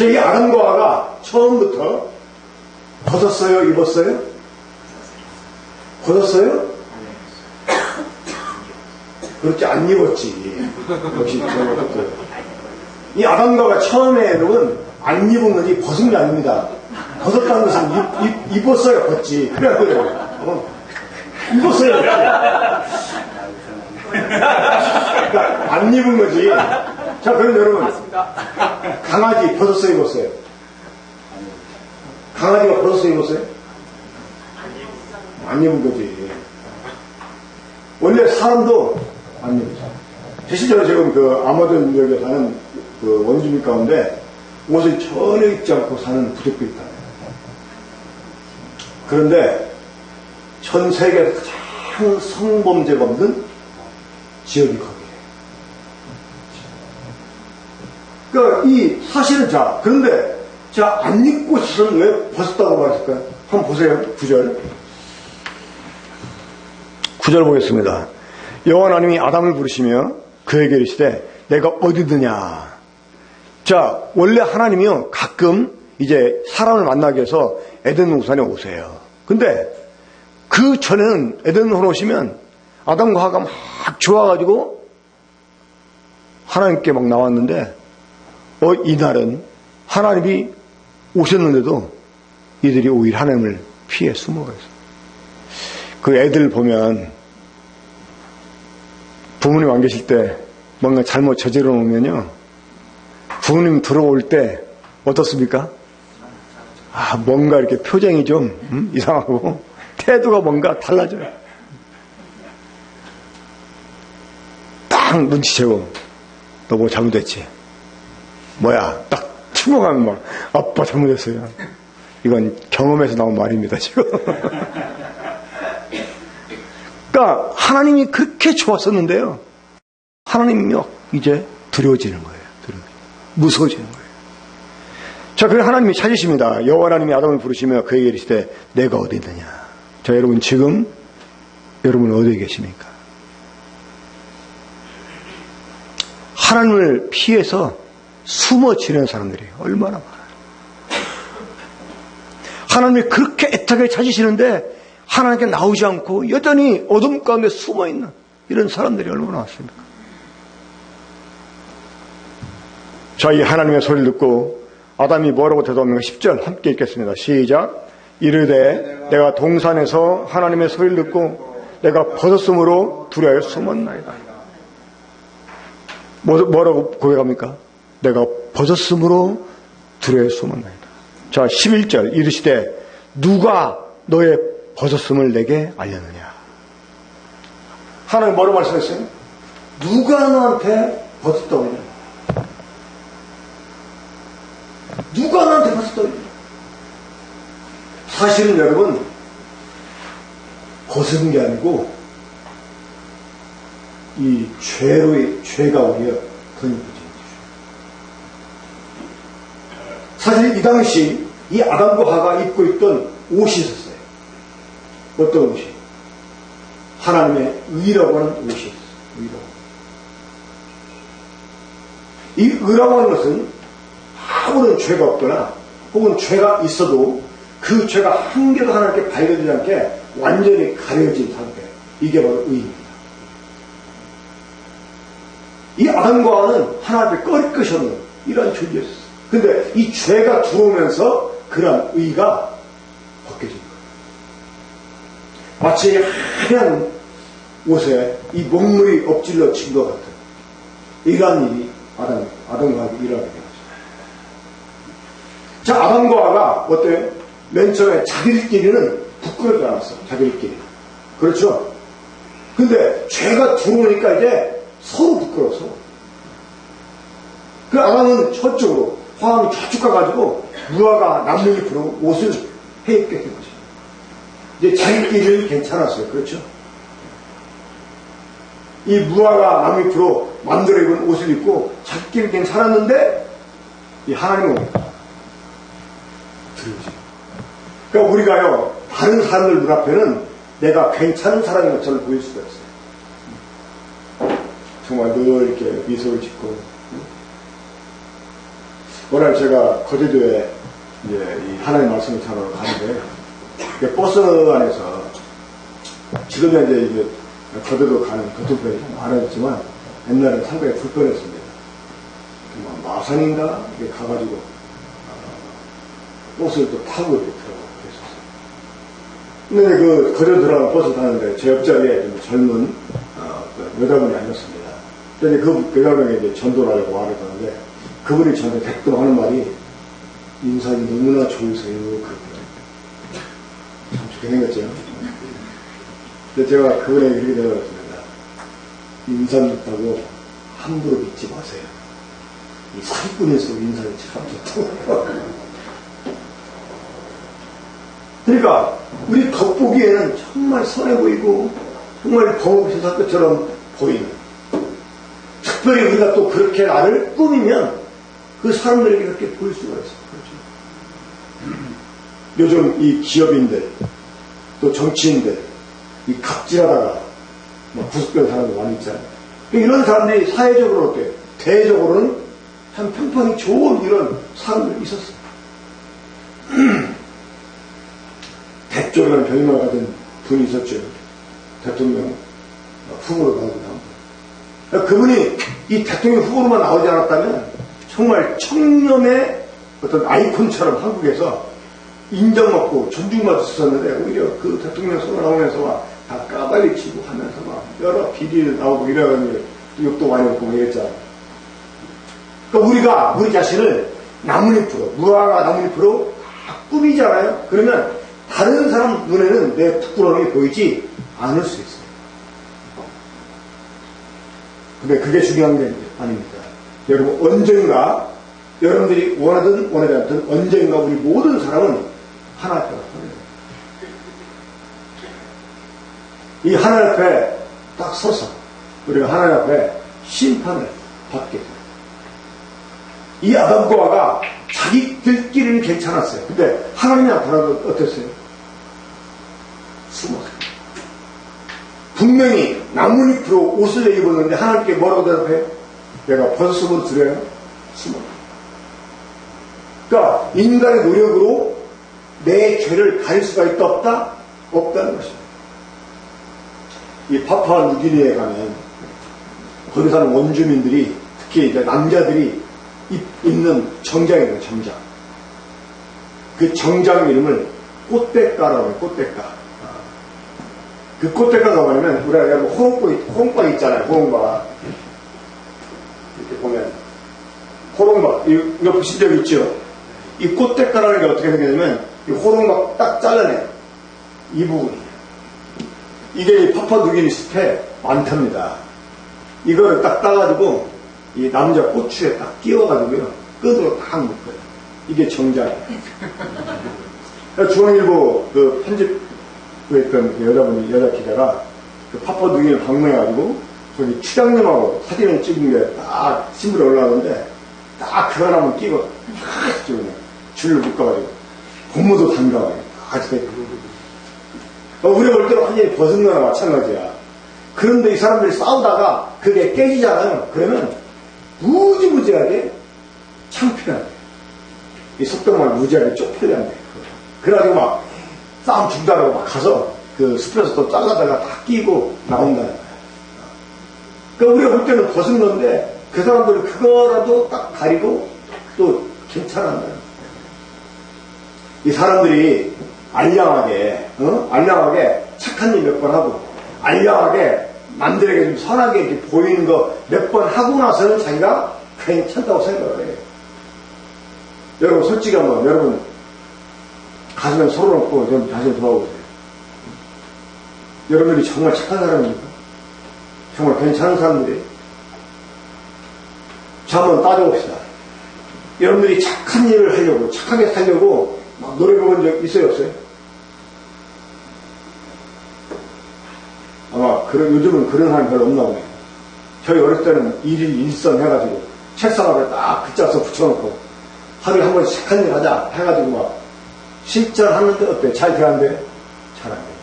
이 아담과 하와가 처음부터 벗었어요? 입었어요? 벗었어요? 그렇지, 안 입었지. 역시 이 아담과 하와가 처음에는 안 입은 거지 벗은 게 아닙니다. 벗었다는 것은 입었어요, 벗지. 그래요. 입었어요. 그러니까 안 입은 거지. 자, 그럼 여러분, 강아지 벗었어요, 입었어요? 강아지가 벗었어요, 입었어요? 안 입은 거지. 원래 사람도 안 입었어요. 실제로 지금 그 아마존 지역에 사는 그 원주민 가운데 옷을 전혀 입지 않고 사는 부족도 있다. 그런데 전 세계에서 가장 성범죄가 없는 지역이 거기에요. 그러니까 이 사실은 그런데 안 입고 있으면 왜 벗었다고 말했을까요? 한번 보세요. 9절. 9절 보겠습니다. 여호와 하나님이 아담을 부르시며 그에게 이르시되 내가 어디드냐. 자, 원래 하나님이요 가끔 이제 사람을 만나기 위해서 에덴 동산에 오세요. 근데 그 전에는 에덴 동산에 오시면 아담과 하와가 막 좋아가지고 하나님께 막 나왔는데 이날은 하나님이 오셨는데도 이들이 오히려 하나님을 피해 숨어가있어요. 그 애들 보면 부모님 안 계실 때 뭔가 잘못 저지러 놓으면요 부모님 들어올 때 어떻습니까? 뭔가 이렇게 표정이 좀 이상하고 태도가 뭔가 달라져요. 딱 눈치채고 너 뭐 잘못했지? 뭐야? 딱 침묵하면 막 아빠 잘못했어요. 이건 경험에서 나온 말입니다 지금. 그러니까 하나님이 그렇게 좋았었는데요. 하나님이요 이제 두려워지는 거예요. 무서워지는 거예요. 자, 그래 하나님이 찾으십니다. 여호와 하나님이 아담을 부르시며 그에게 이르시되 내가 어디 있느냐. 자, 여러분 지금 여러분 어디에 계십니까? 하나님을 피해서 숨어 지내는 사람들이 얼마나 많아요. 하나님이 그렇게 애타게 찾으시는데 하나님께 나오지 않고 여전히 어둠 가운데 숨어 있는 이런 사람들이 얼마나 많습니까? 자, 이 하나님의 소리를 듣고 아담이 뭐라고 대답합니까? 10절 함께 읽겠습니다. 시작. 이르되 내가 동산에서 하나님의 소리를 듣고 내가 벗었으므로 두려워 숨었나이다. 뭐라고 고백합니까? 내가 벗었으므로 두려워 숨었나이다. 자, 11절 이르시되 누가 너의 벗었음을 내게 알렸느냐. 하나님 뭐라고 말씀했어요? 누가 너한테 벗었다고 했느냐. 누가 나한테 벗었다고 했느냐. 사실은 여러분 벗은 게 아니고 이 죄가 오히려 더 사실 이 당시 이 아담과 하가 입고 있던 옷이 있었어요. 어떤 옷이? 하나님의 의라고 하는 옷이 있었어요. 이 의라고 하는 것은 아무런 죄가 없거나 혹은 죄가 있어도 그 죄가 한 개도 하나님께 발견되지 않게 완전히 가려진 상태. 이게 바로 의입니다. 이 아담과 하와는 하나 앞에 꺼릴 것이 없는 이러한 존재였어요. 근데 이 죄가 들어오면서 그러한 의가 벗겨진 거예요. 마치 하얀 옷에 이 먹물이 엎질러진 것 같은 이러한 일이 아담과 하와에게 일어나게 되었어요. 자, 아담과 하와가 어때요? 맨 처음에 자기들끼리는 부끄럽지 않았어. 자기들끼리. 그렇죠? 근데 죄가 들어오니까 이제 서로 부끄러워서. 그 아담은 저쪽으로, 하와는 저쪽 가가지고 무화과 나뭇잎으로 옷을 해입게 된 거죠. 이제 자기끼리는 괜찮았어요. 그렇죠? 이 무화과 나뭇잎으로 만들어 입은 옷을 입고 자기끼리 괜찮았는데 이 하나님은 두려워지. 그러니까 우리가요, 다른 사람들 눈앞에는 내가 괜찮은 사람인 것처럼 보일 수가 있어요. 정말 늘 이렇게 미소를 짓고. 오늘 제가 거제도에 이제 이 하나님 말씀을 전하러 가는데, 버스 안에서 지금은 이제 거제도 가는 교통편이 좀 많아졌지만 옛날에는 상당히 불편했습니다. 마산인가? 이렇게 가가지고 버스를 또 타고 이렇게 들어가고 그랬었어요. 근데 그 거제도 들어가는 버스 타는데 제 옆자리에 좀 젊은 여자분이 앉았습니다. 근데 그 여자분에게 이제 전도를 하려고 말을 하는데 그분이 저한테 대뜸 하는 말이 인상이 너무나 좋으세요. 그렇게 참 좋게 생겼죠. 근데 제가 그분에게 이렇게 대답했습니다. 인상 좋다고 함부로 믿지 마세요. 이 사기꾼일수록 인상이 참 좋다고. 그러니까 우리 겉보기에는 정말 선해 보이고 정말 범없이 살 것처럼 보이는, 특별히 우리가 또 그렇게 나를 꾸미면 그 사람들에게 그렇게 보일 수가 있어요. 그렇죠? 요즘 이 기업인들 또 정치인들 이 갑질하다가 구속된 사람들 많이 있잖아요. 이런 사람들이 사회적으로 어때요? 대외적으로는 참 평판이 좋은 이런 사람들이 있었어요. 대쪽이라는 별명을 가진 분이 있었죠. 대통령 후보로 나오기도 하고. 그분이 이 대통령 후보로만 나오지 않았다면 정말 청렴의 어떤 아이콘처럼 한국에서 인정받고 존중받았었는데 오히려 그 대통령 선거 나오면서 막 다 까발리치고 하면서 막 여러 비리를 나오고 이래가지고 욕도 많이 먹고 이랬잖아요. 그러니까 우리 자신을 나뭇잎으로, 무화과 나뭇잎으로 다 꾸미잖아요. 그러면 다른 사람 눈에는 내 부끄러움이 보이지 않을 수 있어요. 근데 그게 중요한 게 아닙니다. 여러분, 언젠가 여러분들이 원하든 원하지 않든 언젠가 우리 모든 사람은 하나님 앞에 서요. 이 하나님 앞에 딱 서서 우리가 하나님 앞에 심판을 받게 돼요. 이 아담과 하와가 자기들끼리는 괜찮았어요. 근데 하나님이 나타나도 어땠어요? 숨었어요. 분명히 나뭇잎으로 옷을 입었는데 하나님께 뭐라고 대답해요? 내가 벗었으면 드려요? 숨어. 그러니까 인간의 노력으로 내 죄를 가릴 수가 있다 없다? 없다는 것입니다. 이 파푸아뉴기니에 가면 거기 사는 원주민들이 특히 이제 남자들이 입는 정장이에요. 정장. 그 정장 이름을 꽃대가라고 해요. 꽃대가. 그 꽃대가가 뭐냐면 우리가 여러분 호롱박 있잖아요. 호롱박. 이렇게 보면 호롱박 이거 보신 적 있죠? 이 꽃대가라는 게 어떻게 생겼냐면 이 호롱박 딱 잘라내요. 이 부분이. 이게 이 파푸아뉴기니 숲에 많답니다. 이거를 딱 따가지고 이 남자 꼬추에 딱 끼워가지고요. 끈으로 딱 묶어요. 이게 정장이에요. 중앙일보 그 편집했던 그 여자 기자가 그 파푸아뉴기니를 방문해가지고 저기 추장님하고 사진을 찍은 게 딱 신문에 올라가는데 딱 그거 하나만 끼고 딱 줄로 묶어가지고 고무도 단가워요. 우리가 볼 때는 완전히 벗은 거나 마찬가지야. 그런데 이 사람들이 싸우다가 그게 깨지잖아요. 그러면 무지무지하게 창피한 거예요. 이 속도만 무지하게 쪽팔려 한 거예요. 그래가지고 막 싸움 중단하고 막 가서 그 숲에서 또 잘라다가 다 끼고 나온다는 거예요. 그러니까 우리가 볼 때는 벗은 건데 그 사람들은 그거라도 딱 가리고 또 괜찮았다는 거예요. 이 사람들이 알량하게 착한 일 몇 번 하고 알량하게 남들에게 좀 선하게 이렇게 보이는 거 몇 번 하고 나서는 자기가 괜찮다고 생각을 해요. 여러분 솔직히 한번 여러분 가슴에 손을 얹고 좀 자신을 돌아보세요. 여러분들이 정말 착한 사람입니까? 정말 괜찮은 사람들이에요? 자, 한번 따져봅시다. 여러분들이 착한 일을 하려고 착하게 살려고 막 노력해본 적 있어요 없어요? 아마 요즘은 그런 사람이 별로 없나 보네요. 저희 어렸을 때는 일선 해가지고 책상 앞에 딱 붙잡아서 붙여놓고 하루에 한 번씩 착한 일 하자 해가지고 막 실전하는데 어때? 잘 돼안돼요? 잘 안 돼요.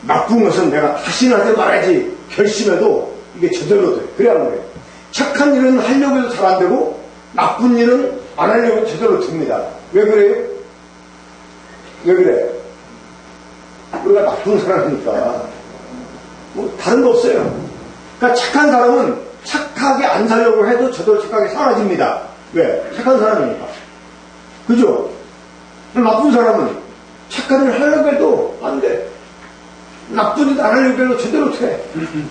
나쁜 것은 내가 다시는 하지 말아야지 결심해도 이게 저절로 돼요. 그래야 하는 거예요. 착한 일은 하려고 해도 잘 안 되고 나쁜 일은 안 하려고 해도 저절로 됩니다. 왜 그래요? 왜 그래? 우리가 나쁜 사람이니까 뭐 다른 거 없어요. 그러니까 착한 사람은 착하게 안 살려고 해도 저도 착하게 사라집니다. 왜? 착한 사람이니까. 그죠? 나쁜 사람은 착한 일을 하려고 해도 안 돼. 나쁜 일 안 하려고 해도 제대로 돼.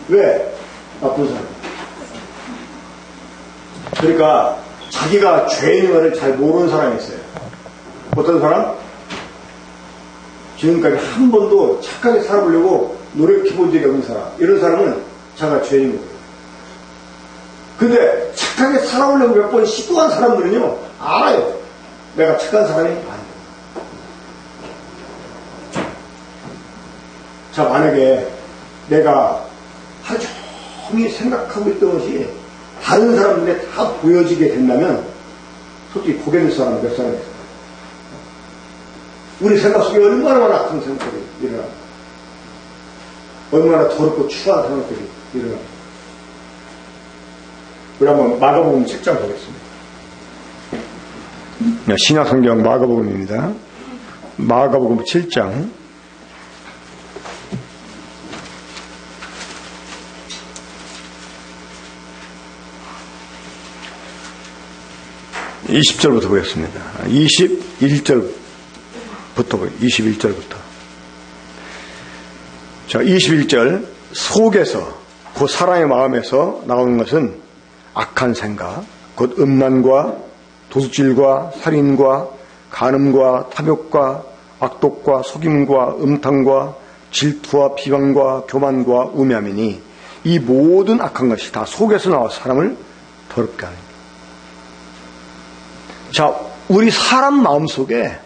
왜? 나쁜 사람. 그러니까 자기가 죄인 것을 잘 모르는 사람이 있어요. 어떤 사람? 지금까지 한 번도 착하게 살아보려고 노력해본 적이 없는 사람. 이런 사람은 자기가 죄인 거예요. 근데 착하게 살아보려고 몇 번 시도한 사람들은요, 알아요. 내가 착한 사람이 아니다. 자, 만약에 내가 하루 종일 생각하고 있던 것이 다른 사람들에 다 보여지게 된다면 솔직히 고개 들 사람은 몇 사람이 있어요? 우리 생각 속에 얼마나 나쁜 생각들이 일어납니다. 얼마나 더럽고 추한 생각들이 일어납니다. 우리 한번 마가복음 7장 보겠습니다. 신약성경 마가복음입니다. 마가복음 7장 20절부터 보겠습니다. 21절부터 21절부터. 자, 21절. 속에서, 그 사람의 마음에서 나오는 것은 악한 생각, 곧 음란과 도둑질과 살인과 간음과 탐욕과 악독과 속임과 음탕과 질투와 비방과 교만과 우매함이니 이 모든 악한 것이 다 속에서 나와 사람을 더럽게 하는 거예요. 자, 우리 사람 마음속에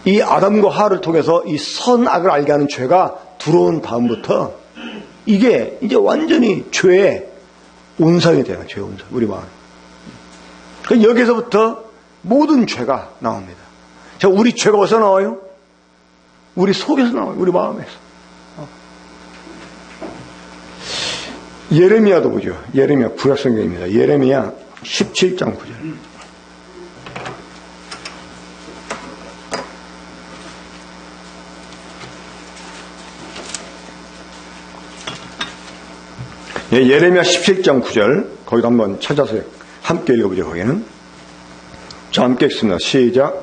이 아담과 하와를 통해서 이 선악을 알게 하는 죄가 들어온 다음부터 이게 이제 완전히 죄의 온상이 돼요. 죄의 온상. 우리 마음. 여기서부터 모든 죄가 나옵니다. 자, 우리 죄가 어디서 나와요? 우리 속에서 나와요. 우리 마음에서. 예레미야도 보죠. 예레미야 구약성경입니다. 예레미야 17장 9절. 예레미야 17장 9절 거기도 한번 찾아서 함께 읽어보죠. 거기는 자, 함께 읽습니다. 시작.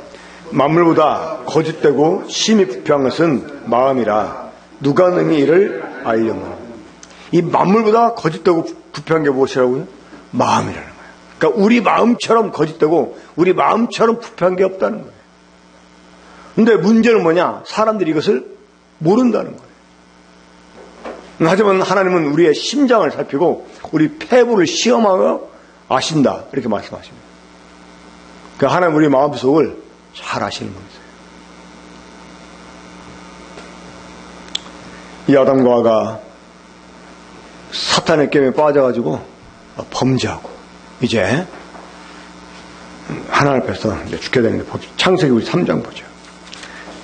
만물보다 거짓되고 심히 부패한 것은 마음이라 누가 능히 이를 알려면. 이 만물보다 거짓되고 부패한 게 무엇이라고요? 마음이라는 거예요. 그러니까 우리 마음처럼 거짓되고 우리 마음처럼 부패한 게 없다는 거예요. 근데 문제는 뭐냐? 사람들이 이것을 모른다는 거예요. 하지만 하나님은 우리의 심장을 살피고 우리 폐부를 시험하며 아신다. 이렇게 말씀하십니다. 그러니까 하나님 우리 마음속을 잘 아시는 분이세요. 이 아담과 하와가 사탄의 게임에 빠져가지고 범죄하고 이제 하나님 앞에서 이제 죽게 되는데 창세기 우리 3장 보죠.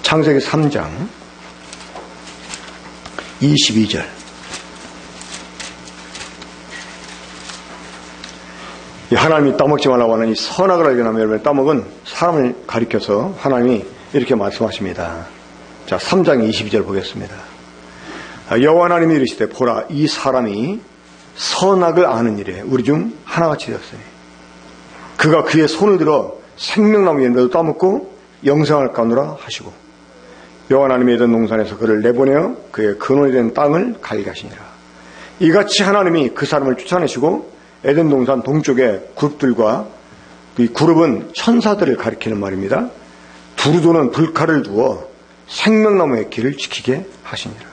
창세기 3장 22절. 하나님이 따먹지 말라고 하는 이 선악을 알게 하면 여러분 따먹은 사람을 가리켜서 하나님이 이렇게 말씀하십니다. 자, 3장 22절 보겠습니다. 여호와 하나님이 이르시되 보라 이 사람이 선악을 아는 일에 우리 중 하나같이 되었으니 그가 그의 손을 들어 생명나무 열매도 따먹고 영생을 까누라 하시고 여호와 하나님이 에덴 동산에서 그를 내보내어 그의 근원이 된 땅을 갈게 하시니라. 이같이 하나님이 그 사람을 쫓아내시고 에덴 동산 동쪽의 그룹들과 이 그룹은 천사들을 가리키는 말입니다. 두루도는 불칼을 두어 생명나무의 길을 지키게 하시니라.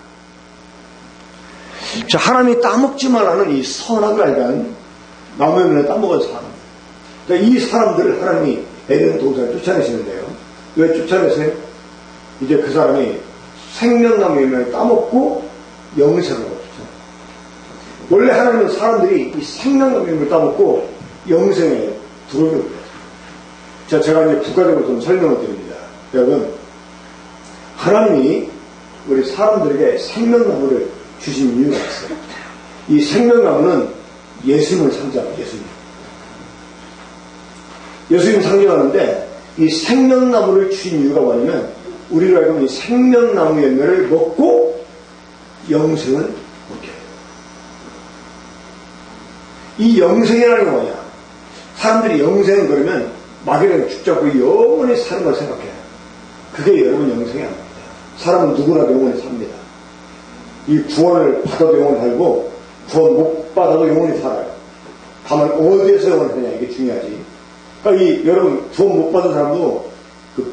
자, 하나님이 따먹지 말라는 이 선악을 알게 하는 나무의 열매를 따먹은 사람. 그러니까 이 사람들을 하나님이 에덴 동산에 쫓아내시는데요. 왜 쫓아내세요? 이제 그 사람이 생명나무의 열매를 따먹고 영생을 얻죠. 원래 하나님은 사람들이 이 생명나무의 열매를 따먹고 영생에 들어오는 거예요. 자, 제가 이제 국가적으로 좀 설명을 드립니다. 여러분, 하나님이 우리 사람들에게 생명나무를 주신 이유가 있어요. 이 생명나무는 예수님을 상징합니다. 예수님 상징하는데 이 생명나무를 주신 이유가 뭐냐면 우리로 하여금 이 생명나무 열매를 먹고 영생을 얻게 해요. 이 영생이라는 게 뭐냐? 사람들이 영생을 그러면 마귀는 죽잡고 영원히 사는 걸 생각해요. 그게 여러분 영생이 아닙니다. 사람은 누구나 영원히 삽니다. 이 구원을 받아도 영원히 살고 구원 못 받아도 영원히 살아요. 다만 어디에서 영원히 사냐 이게 중요하지. 그러니까 이 여러분 구원 못 받은 사람도 그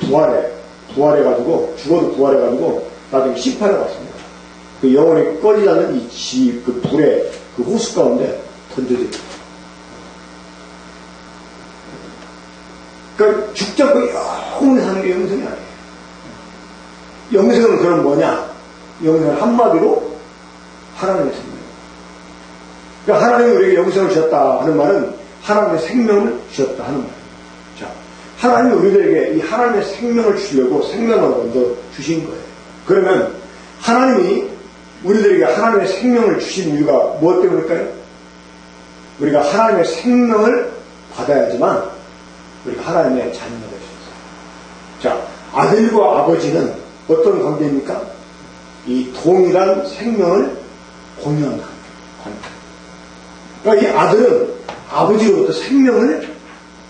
부활해가지고 죽어도 부활해가지고 나중에 심판을 받습니다. 그 영원히 꺼지지 않는 이 그 불의 그 호수 가운데 던져집니다. 그러니까 죽잡고 영원히 사는 게 영생이 아니에요. 영생은 그럼 뭐냐? 영생은 한마디로 하나님의 생명. 그러니까 하나님이 우리에게 영생을 주셨다 하는 말은 하나님의 생명을 주셨다 하는 말이에요. 자, 하나님이 우리들에게 이 하나님의 생명을 주려고 생명을 먼저 주신 거예요. 그러면 하나님이 우리들에게 하나님의 생명을 주신 이유가 무엇 때문일까요? 우리가 하나님의 생명을 받아야지만 우리가 하나님의 자녀가 될 수 있어요. 자, 아들과 아버지는 어떤 관계입니까? 이 동일한 생명을 공유하는 관계. 그러니까 이 아들은 아버지로부터 생명을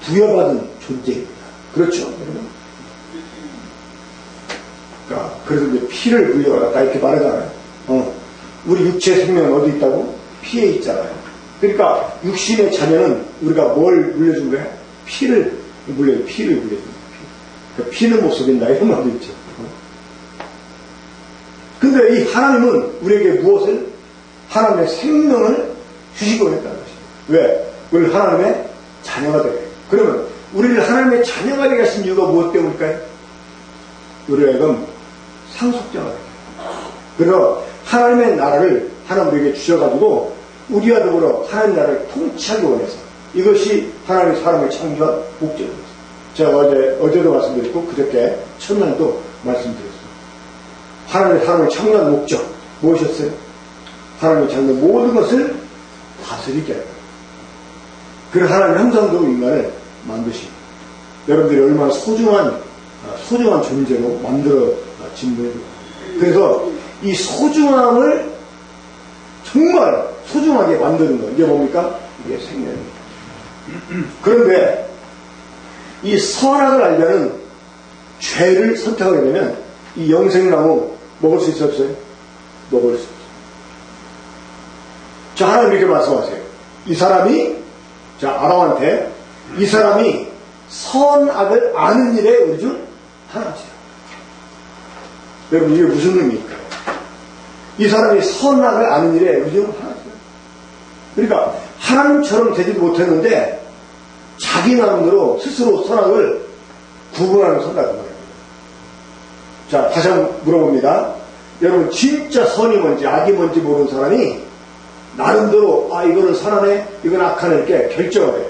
부여받은 존재입니다. 그렇죠? 여러분? 그러니까 그래서 이제 피를 물려받았다 이렇게 말하잖아요. 우리 육체의 생명은 어디 있다고? 피에 있잖아요. 그러니까 육신의 자녀는 우리가 뭘 물려준 거야? 피를 물려준 거야. 그러니까 피는 못 속인다 이런 말도 있죠. 근데 이 하나님은 우리에게 무엇을? 하나님의 생명을 주시고 했다는 것입니다. 왜? 우리 하나님의 자녀가 되게. 그러면 우리를 하나님의 자녀가 되게 하신 이유가 무엇 때문일까요? 우리에겐 상속자가 되게. 그래서 하나님의 나라를 하나님 우리에게 주셔가지고 우리와 더불어 하나님의 나라를 통치하기 원해서 이것이 하나님의 사람을 창조한 목적입니다. 제가 어제도 말씀드렸고 그저께 첫날도 말씀드렸습니다. 하나님의 사람을 창조한 목적 무엇이었어요? 하나님의 창조한 모든 것을 다스리게 하는 거예요. 그래서 하나님 형상대로 인간을 만드시고 여러분들이 얼마나 소중한 존재로 만들어진 거예요. 그래서 이 소중함을 정말 소중하게 만드는 거 이게 뭡니까? 이게 생명입니다. 그런데 이 선악을 알려는 죄를 선택하게 되면 이 영생나무 먹을 수 있어 없어요? 먹을 수 없어요. 자, 하나님 이렇게 말씀하세요. 이 사람이 아담한테 이 사람이 선악을 아는 일에 우리 중 하나지요. 여러분 이게 무슨 의미입니까? 이 사람이 선악을 아는 일에 우리 중 하나지요. 그러니까 하나님처럼 되지도 못했는데 자기 나름대로 스스로 선악을 구분하는 선악을 말합니다. 자, 다시 한번 물어봅니다. 여러분 진짜 선이 뭔지 악이 뭔지 모르는 사람이 나름대로 이거는 선하네 이건 악하네 이렇게 결정을 해요.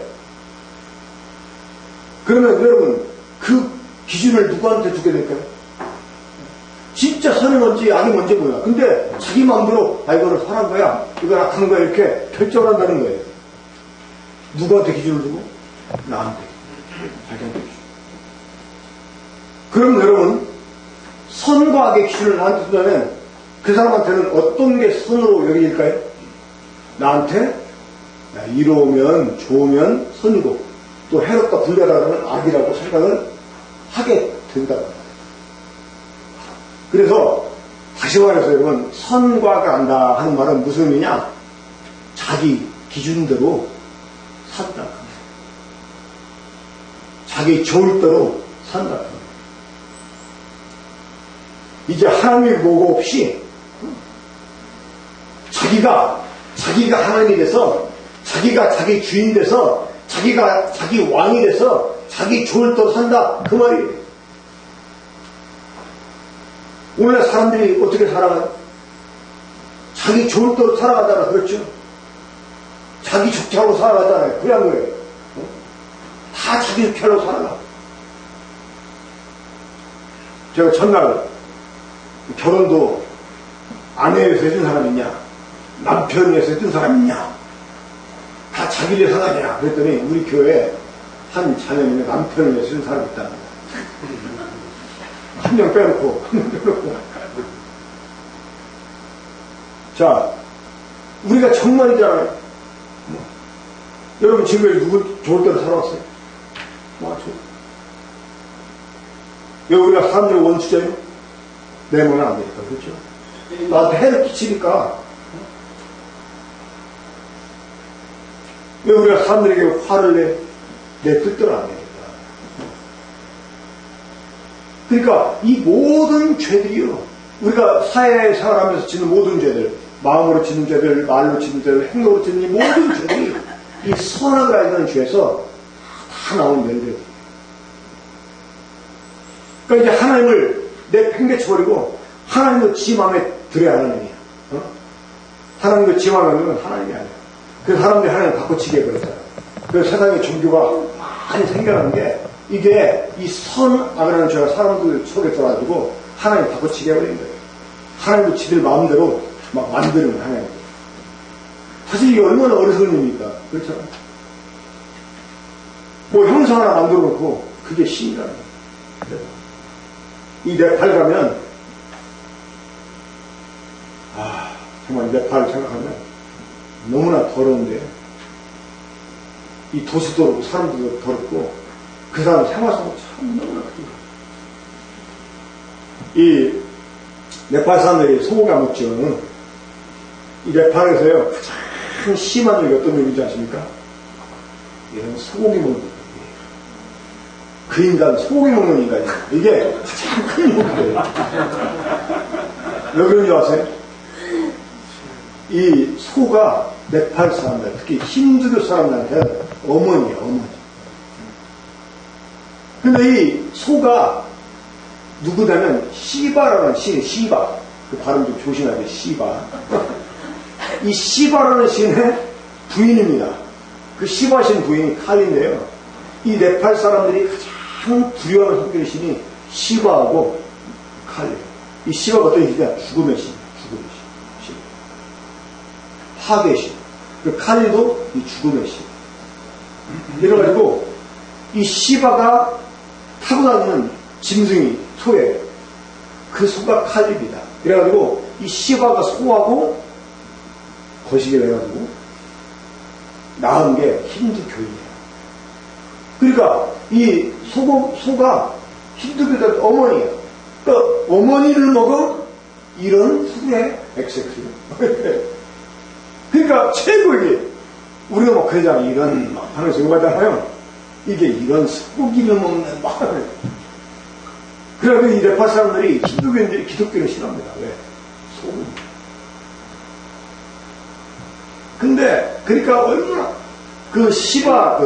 그러면 여러분 그 기준을 누구한테 주게 될까요? 진짜 선이 뭔지 악이 뭔지 몰라. 근데 자기 마음대로 이거는 선한 거야 이건 악한 거야 이렇게 결정을 한다는 거예요. 누구한테 기준을 두고? 나한테. 자기한테 기준. 그럼 여러분 선과 악의 기준을 나한테 두자면 그 사람한테는 어떤 게 선으로 여겨질까요? 나한테 이로우면 좋으면 선이고 또 해롭다 불리하다는 악이라고 생각을 하게 된다고 합니다. 그래서 다시 말해서 여러분 선과 악을 안다 하는 말은 무슨 의미냐? 자기 기준대로 산다. 자기 좋을 대로 산다. 이제 하나님의 보고 없이 자기가 하나님이 돼서 자기가 자기 주인 돼서 자기가 자기 왕이 돼서 자기 좋을 대로 산다 그 말이에요. 오늘날 사람들이 어떻게 살아가요? 자기 좋을 대로 살아가잖아. 그렇죠? 자기 좋게 하고 살아가잖아요. 그래 안 그래요? 다 자기 좋게 하려고 살아가. 제가 첫날 결혼도 아내에 위해서 해준 사람이 있냐 남편에 위해서 해준 사람이 있냐 다 자기 위해서 하냐 그랬더니 우리 교회에 한 자녀님의 남편을 위해서 해준 사람이 있다는 거야. 한 명 빼놓고 자 우리가 정말이잖아요. 여러분 지금 누구 좋을 대로 살아왔어요? 맞죠? 왜 우리가 사람들의 원수자예요? 내 몸은 안 되니까 그렇죠? 나한테 해를 끼치니까 왜 우리가 사람들에게 화를 내 뜻대로 안 되니까. 그러니까 이 모든 죄들이요 우리가 사회 생활하면서 짓는 모든 죄들 마음으로 짓는 죄들 말로 짓는 죄들 행동으로 짓는 이 모든 죄들이 이 선악을 알는 죄에서 다 나온 죄들. 그러니까 이제 하나님을 내팽개쳐버리고 하나님도 지 마음에 들어야 하는 의미야. 하나님도 지 마음에 들면 하나님이 아니야. 그래서 사람들이 하나님을 바꿔치기 해버렸잖아. 그래서 세상에 종교가 많이 생겨나는 게 이게 이 선악이라는 죄가 사람들 속에 들어가지고 하나님 바꿔치기 해버리는 거예요. 하나님도 지들 마음대로 막 만드는 하나님. 사실 이게 얼마나 어리석은 일입니까? 그렇잖아. 뭐 형상 하나 만들어 놓고 그게 신이라는 거예요. 이 네팔 가면 정말 네팔 생각하면 너무나 더러운데 이 도시도 더럽고 사람들도 더럽고 그 사람 생활상도 참 너무나 크다. 이 네팔 사람들이 소고기 안 먹죠. 이 네팔에서요 가장 심한 일이 어떤 일인지 아십니까? 이런 소고기 먹는 거예요. 그 인간 소고기 먹는 인간이에요. 이게 가장 큰 욕이에요. 왜 그런지 아세요? 이 소가 네팔 사람들, 특히 힌두교 사람들한테 어머니예요, 어머니. 근데 이 소가 누구냐면 시바라는 신, 시바. 그 발음 좀 조심해야 돼, 시바. 이 시바라는 신의 부인입니다. 그 시바 신 부인이 칼인데요. 이 네팔 사람들이 가장 두려워하는 성격의 신이 시바하고 칼이에요. 이 시바가 어떤 신이냐? 죽음의 신, 죽음의 신. 파괴의 신. 그 칼리도 이 죽음의 신. 이래가지고 이 시바가 타고 다니는 짐승이 소예요. 그 소가 칼립이다. 그래가지고 이 시바가 소하고 거시기를 해가지고 낳은 게 힌두교인이에요. 그러니까 이 소가 힌두교들 어머니예요. 그러니까 어머니를 먹은 이런 소의 XX. 그러니까 최고의 우리가 뭐 그러잖아요. 이런 막 하면서 욕하잖아요. 이게 이런 소고기를 먹는 막. 그래서 이 네팔 사람들이 힌두교인들이 기독교를 싫어합니다. 왜? 소금. 근데 그러니까 얼마나 그 시바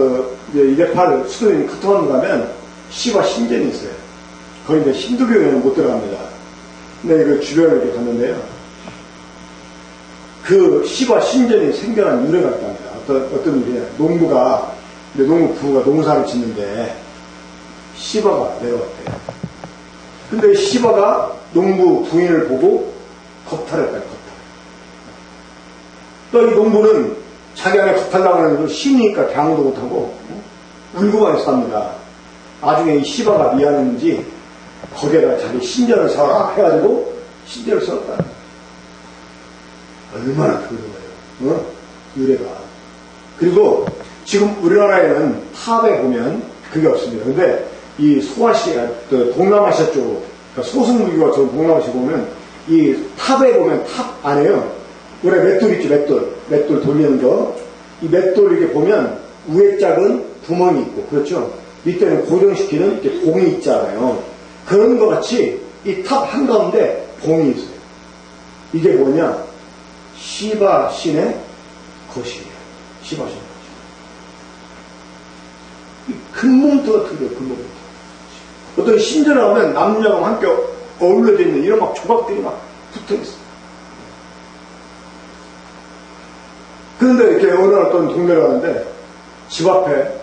이 네팔 수도인 카트만두 가면 시바 신전이 있어요. 거기 이제 힌두교회는 못 들어갑니다. 근데 그 주변에 이렇게 갔는데요. 그 시바 신전이 생겨난 유래가 있답니다. 어떤 일이냐. 농부 부부가 농사를 짓는데 시바가 내려왔대요. 근데 시바가 농부 부인을 보고 겁탈했다, 겁탈. 또 이 농부는 자기 안에 겁탈당하는 신이니까 대항도 못하고 울고만 있었답니다. 나중에 이 시바가 미안했는지 거기에다 자기 신전을 사라 해가지고 신전을 세웠다. 얼마나 그런 거예요. 유래가. 그리고 지금 우리나라에는 탑에 보면 그게 없습니다. 근데 이 소아시아, 동남아시아 쪽, 그러니까 소승무기가 저 동남아시아 보면 이 탑에 보면 탑 안에요. 우리 맷돌 있죠, 맷돌 돌리는 거. 이 맷돌 이렇게 보면 위에 짝은 구멍이 있고, 그렇죠? 밑에는 고정시키는 이렇게 봉이 있잖아요. 그런 것 같이 이 탑 한가운데 봉이 있어요. 이게 뭐냐? 시바 신의 것이에요. 시바 신의 것이. 근본부터가 틀려요, 근본부터. 어떤 신전에 가면 남녀가 함께 어울려져 있는 이런 막 조각들이 막 붙어 있어요. 그런데 이렇게 어느 어떤 동네를 가는데 집 앞에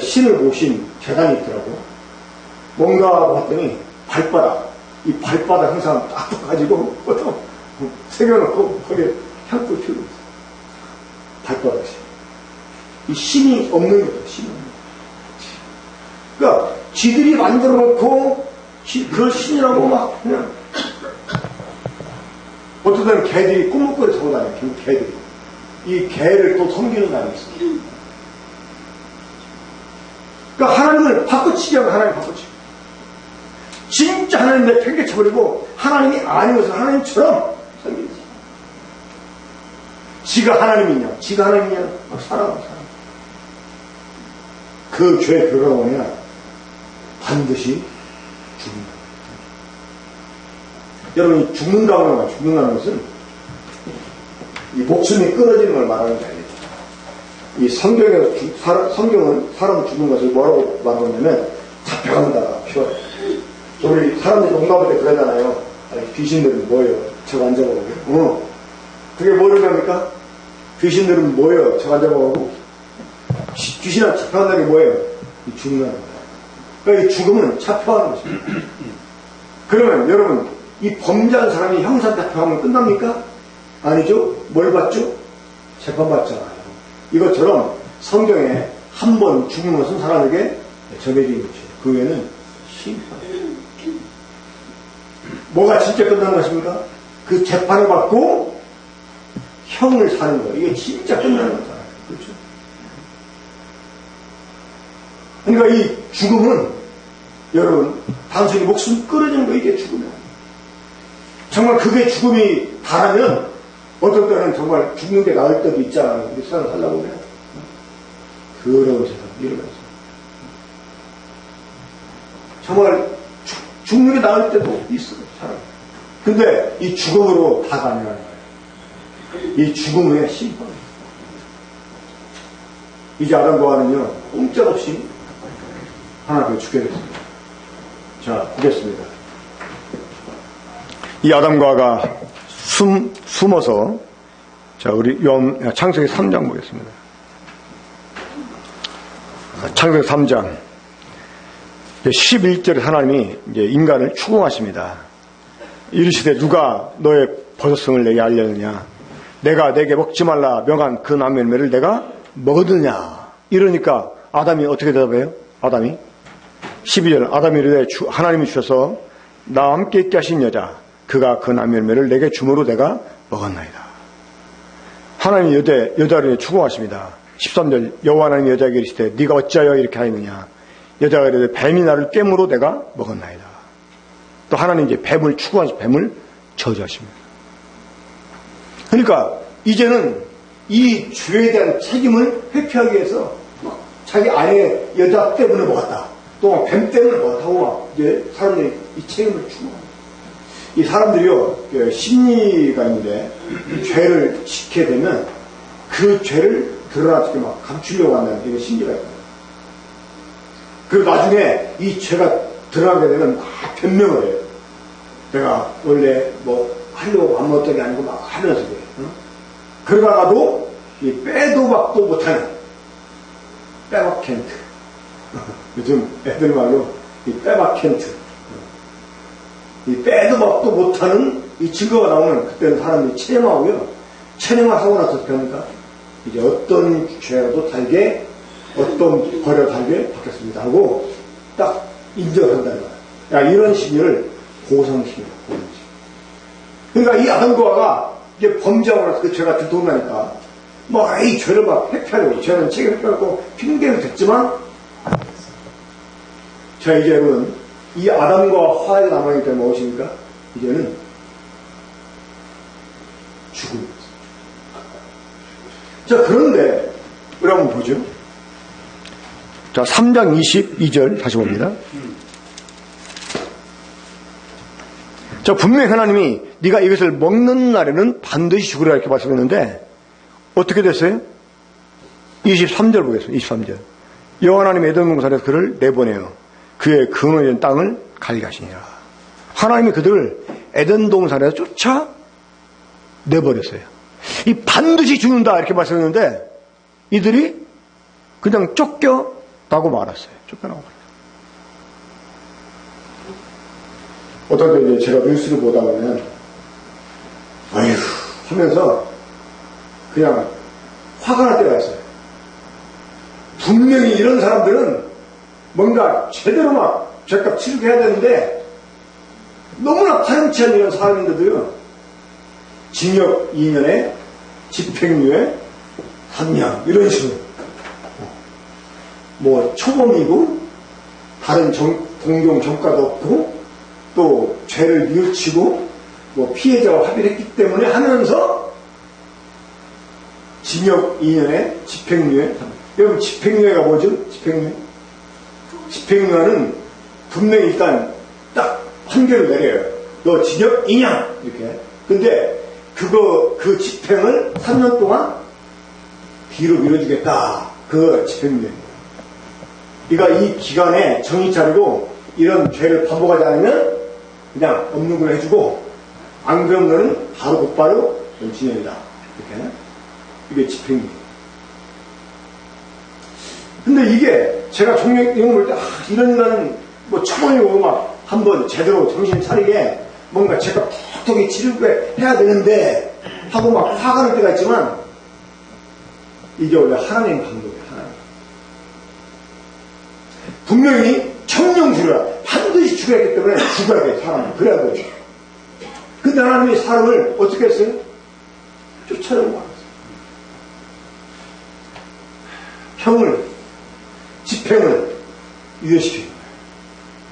신을 모신 계단이 있더라고. 뭔가 봤더니 이 발바닥 항상 딱 가지고 새겨놓고 거기에 향불 피우고 있어요. 발바닥이. 이 신이 없는 거죠, 신이 없는 거. 그러니까 지들이 만들어 놓고 그걸 신이라고 막 그냥 어떤 때는 개들이 꾸물거리 타고 다녀요. 개들이. 이 개를 또 섬기는 사람이 있어요. 그러니까 하나님을 바꿔치기 하면 하나님 바꿔치기. 진짜 하나님 내팽개쳐버리고 하나님이 아니어서 하나님처럼 섬기는 사람. 지가 하나님이냐 막 살아가. 그 죄의 결과가 뭐냐? 반드시 죽는다. 여러분이 죽는다는 것은 이 목숨이 끊어지는 걸 말하는 게 아니죠. 이 성경은 사람 죽는 것을 뭐라고 말하냐면 잡혀간다, 표현. 우리 사람들이 농담할 때 그러잖아요. 귀신들은 뭐예요? 저거 안 잡아오고. 그게 뭐를 합니까? 귀신들은 뭐예요? 저거 안 잡아오고. 귀신한테 잡혀간다는 게 뭐예요? 죽는다는 거예요. 그러니까 이 죽음은 잡혀가는 것입니다. 그러면 여러분, 이 범죄한 사람이 형사 잡혀가면 끝납니까? 아니죠? 뭘 받죠? 재판받잖아요. 이것처럼 성경에 한 번 죽는 것은 사람에게 정해진 것이에요. 그 외에는 심판이에요. 뭐가 진짜 끝나는 것입니까? 그 재판을 받고 형을 사는 거예요. 이게 진짜 끝나는 거잖아요. 그렇죠? 그러니까 이 죽음은 여러분 단순히 목숨 끊어지는 거 이게 죽음이에요. 정말 그게 죽음이 다라면 어떤 때는 정말 죽는 게 나을 때도 있잖아요. 우리 세상을 살다 보면 더러운 세상 이러면서 정말 죽는 게 나을 때도 있어요. 사람. 근데 이 죽음으로 다가 아니라는 거예요. 이 죽음의 심판. 이제 아담과 하와는요, 꼼짝없이 하나님을 죽게 됐습니다. 자, 보겠습니다. 이 아담과 하와가 숨어서, 자, 우리 창세기 3장 보겠습니다. 창세기 3장 11절에 하나님이 이제 인간을 추궁하십니다. 이르시되 누가 너의 버섯성을 내게 알렸느냐? 내가 내게 먹지 말라 명한 그 나무 열매를 내가 먹었느냐? 이러니까 아담이 어떻게 대답해요? 아담이 12절 아담이 이르되 하나님이 주셔서 나와 함께 있게 하신 여자 그가 그 나무 열매를 내게 주므로 내가 먹었나이다. 하나님이 여자를 추궁하십니다. 13절 여호와 하나님이 여자에게 이르시되 네가 어찌하여 이렇게 하였느냐? 여자가 이르되 뱀이 나를 깨물어 내가 먹었나이다. 또 하나님 이제 뱀을 추구하시 뱀을 저주하십니다. 그러니까 이제는 이 죄에 대한 책임을 회피하기 위해서 자기 아내 여자 때문에 먹었다. 또 뱀 때문에 먹었다고 이제 사람들이 이 책임을 추구합니다. 이 사람들이요 심리가 있는데 죄를 짓게 되면 그 죄를 드러나게 막 감추려고 한다는 이런 심리가 있다. 그리고 나중에 이 죄가 드러나게 되면 막 변명을 해요. 내가 원래 뭐 하려고 안 먹었던 게 아니고 막 하면서 그래. 응? 그러다가도 이 빼도 박도 못하는 빼박켄트. 요즘 애들 말로 이 빼박켄트. 이 빼도 박도 못하는 이 증거가 나오면 그때는 사람들이 체념하고요. 체념하고 나서 어떻게 합니까? 이제 어떤 죄라도 달게 어떤 벌을 달게 받겠습니다 하고 딱 인정한다는 거야. 이런 심리를 고성심이다. 고성심. 그러니까 이 아담과 하와가 이제 범죄하고 나서 그 죄가 들통나니까 뭐 이 죄를 막 회피하려고 죄는 책임을 회피하고 핑계를 댔지만 자 이제 여러분 이 아담과 하와가 남아있기 때문에 무엇입니까? 이제는 죽음입니다. 자 그런데 우리 한번 보죠. 자 3장 22절 다시 봅니다. 자 분명히 하나님이 네가 이것을 먹는 날에는 반드시 죽으리라 이렇게 말씀했는데 어떻게 됐어요? 23절 보겠습니다. 23절 여호와 하나님이 에덴 동산에서 그를 내보내요. 그의 근원인 땅을 갈게 하시니라. 하나님이 그들을 에덴 동산에서 쫓아 내버렸어요. 이 반드시 죽는다 이렇게 말씀했는데 이들이 그냥 쫓겨나고 말았어요. 쫓겨나고 말았어요. 어떨 때 이제 제가 뉴스를 보다 보면 아휴 하면서 그냥 화가 날 때가 있어요. 분명히 이런 사람들은 뭔가 제대로 막 죄값 치르게 해야 되는데 너무나 파렴치한 이런 사람인데도요. 징역 2년에 집행유예 3년 이런 식으로 뭐 초범이고 다른 동종 전과도 없고 또 죄를 뉘우치고 뭐 피해자와 합의를 했기 때문에 하면서 징역 2년에 집행유예 3년. 여러분 집행유예가 뭐죠? 집행유예는 분명히 일단 딱 판결을 내려요. 너 징역 2년 이렇게. 근데 그 집행을 3년 동안 뒤로 미뤄주겠다. 그 집행유예입니다. 그러니까 이 기간에 정신 차리고 이런 죄를 반복하지 않으면 그냥 없는 걸 해주고 안 그러면 너는 바로 곧바로 징역이다. 이렇게. 이게 집행유예. 근데 이게 제가 종종 이런 걸 볼 때 이런 인간은 뭐 처음이고 막 한번 제대로 정신 차리게 뭔가 제가 톡톡히 치르고 해야 되는데 하고 막 화가 날 때가 있지만 이게 원래 하나님 방법이에요. 하나님. 분명히 청령 죽여라. 반드시 죽여야 하기 때문에 죽어야 돼. 사람은. 그래야 돼. 근데 하나님이 사람을 어떻게 했어요? 쫓아내고 말았어요. 형을 집행을 유예시키는 거예요.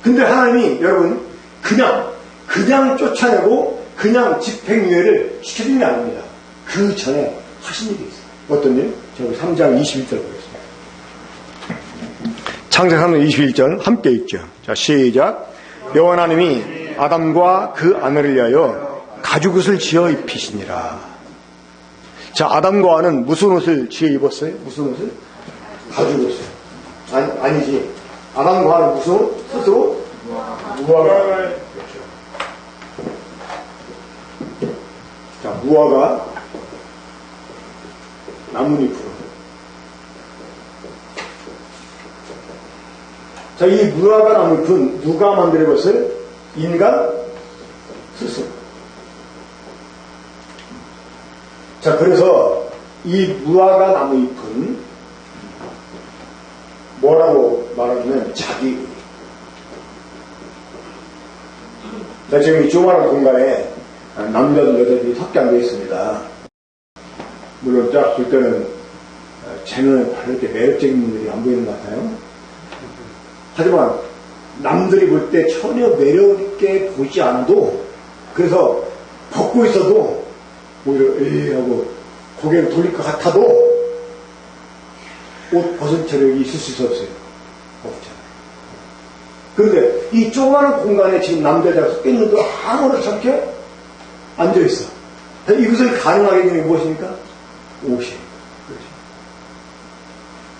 근데 하나님이 여러분 그냥 쫓아내고 그냥 집행유예를 시켜주는 게 아닙니다. 그 전에 하신 일이 있어요. 어떤 일? 저기 3장 21절 보겠습니다. 창세기 3장 21절 함께 읽죠. 자 시작. 여호와 하나님이 아담과 그 아내를 위하여 가죽옷을 지어 입히시니라. 자, 아담과 하와는 무슨 옷을 지어 입었어요? 무슨 옷을? 가죽 옷을. 아니지. 아담과 하와는 무슨 옷? 스스로? 무화과. 그렇죠. 자, 무화과 나뭇잎으로. 자, 이 무화과 나뭇잎은 누가 만들어봤어요? 인간 스스로. 자, 그래서 이 무화과 나무잎은 뭐라고 말하냐면 자기. 자, 지금 이 조그마한 공간에 남자들 여자들이 섞여 앉아 있습니다. 물론 쫙 볼 때는 제 눈에 별로 이렇게 매력적인 분들이 안 보이는 것 같아요. 하지만 남들이 볼 때 전혀 매력있게 보지 않아도, 그래서 벗고 있어도 오히려 에이 하고 고개를 돌릴 것 같아도 옷 벗은 채로 있을 수 없어요. 없잖아요. 그런데 이 조그마한 공간에 지금 남자가 섞여 있는데도 아무렇지 않게 앉아있어. 이것을 가능하게 되는 게 무엇입니까? 옷이에요.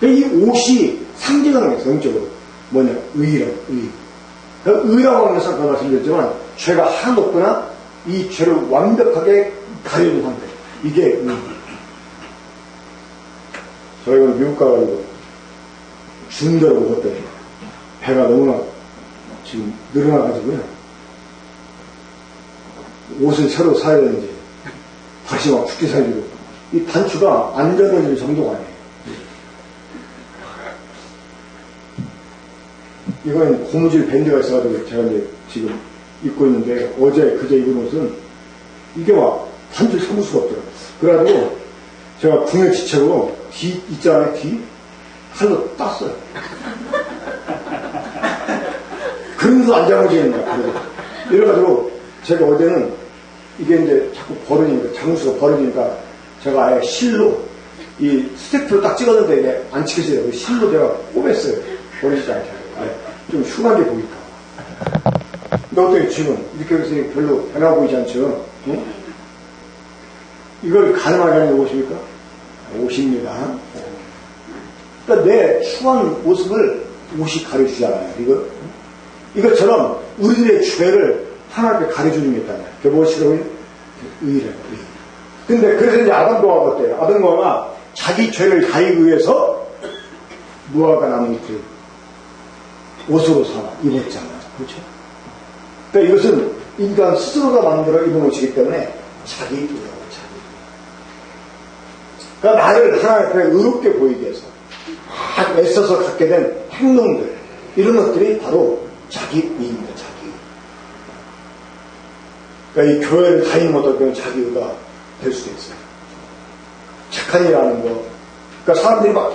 이 옷이 상징하는 거예요. 영적으로. 뭐냐? 의라고. 의. 의라고 하는 것은 아까 말씀드렸지만 죄가 하나도 없거나 이 죄를 완벽하게 가려는 상태. 이게 의. 저희가 미국 가가지고 중대로 먹었더니 배가 너무나 지금 늘어나가지고요. 옷을 새로 사야 되는지 다시 막 죽게 살기로 이 단추가 안 열어질 정도가 아니에요. 이건 고무줄 밴드가 있어가지고 제가 이제 지금 입고 있는데 어제 그제 입은 옷은 이게 막 단추를 참을 수가 없더라고요. 그래가지고 제가 궁에 지채고 뒤 있잖아요. 뒤 칼로 땄어요. 그러면서 안 잡아지는 거야. 이래가지고 제가 어제는 이게 이제 자꾸 벌어지니까 장수가 벌어지니까 제가 아예 실로 이 스태프로 딱 찍었는데 이게 안 찍혀져요. 실로 제가 꼽았어요. 버리지 않게. 좀 흉하게 보일까. 근데 어떻게 지금 이렇게 해서 별로 변화 보이지 않죠? 응? 이걸 가능하게 하는 게 무엇입니까? 옷입니다. 그러니까 내 추한 모습을 옷이 가려주잖아요. 이것처럼 우리들의 죄를 하나님께 가려주는 게 있잖아요. 그게 무엇이라고요? 의래요. 근데 그래서 이제 아담과 하와가 어때요? 아담과 하와가 자기 죄를 가리기 위해서 무화과 나무잎을 옷으로 삼아 입었잖아요. 그렇죠? 그러니까 이것은 인간 스스로가 만들어 입은 옷이기 때문에 자기 의라고 자기. 그러니까 나를 하나님 앞에 의롭게 보이기 위해서 막 애써서 갖게 된 행동들, 이런 것들이 바로 자기 의입니다. 자기 의. 그러니까 이 교회를 다니는 것도 어떤 자기 의가 될 수도 있어요. 착한 일 하는 거. 그러니까 사람들이 막,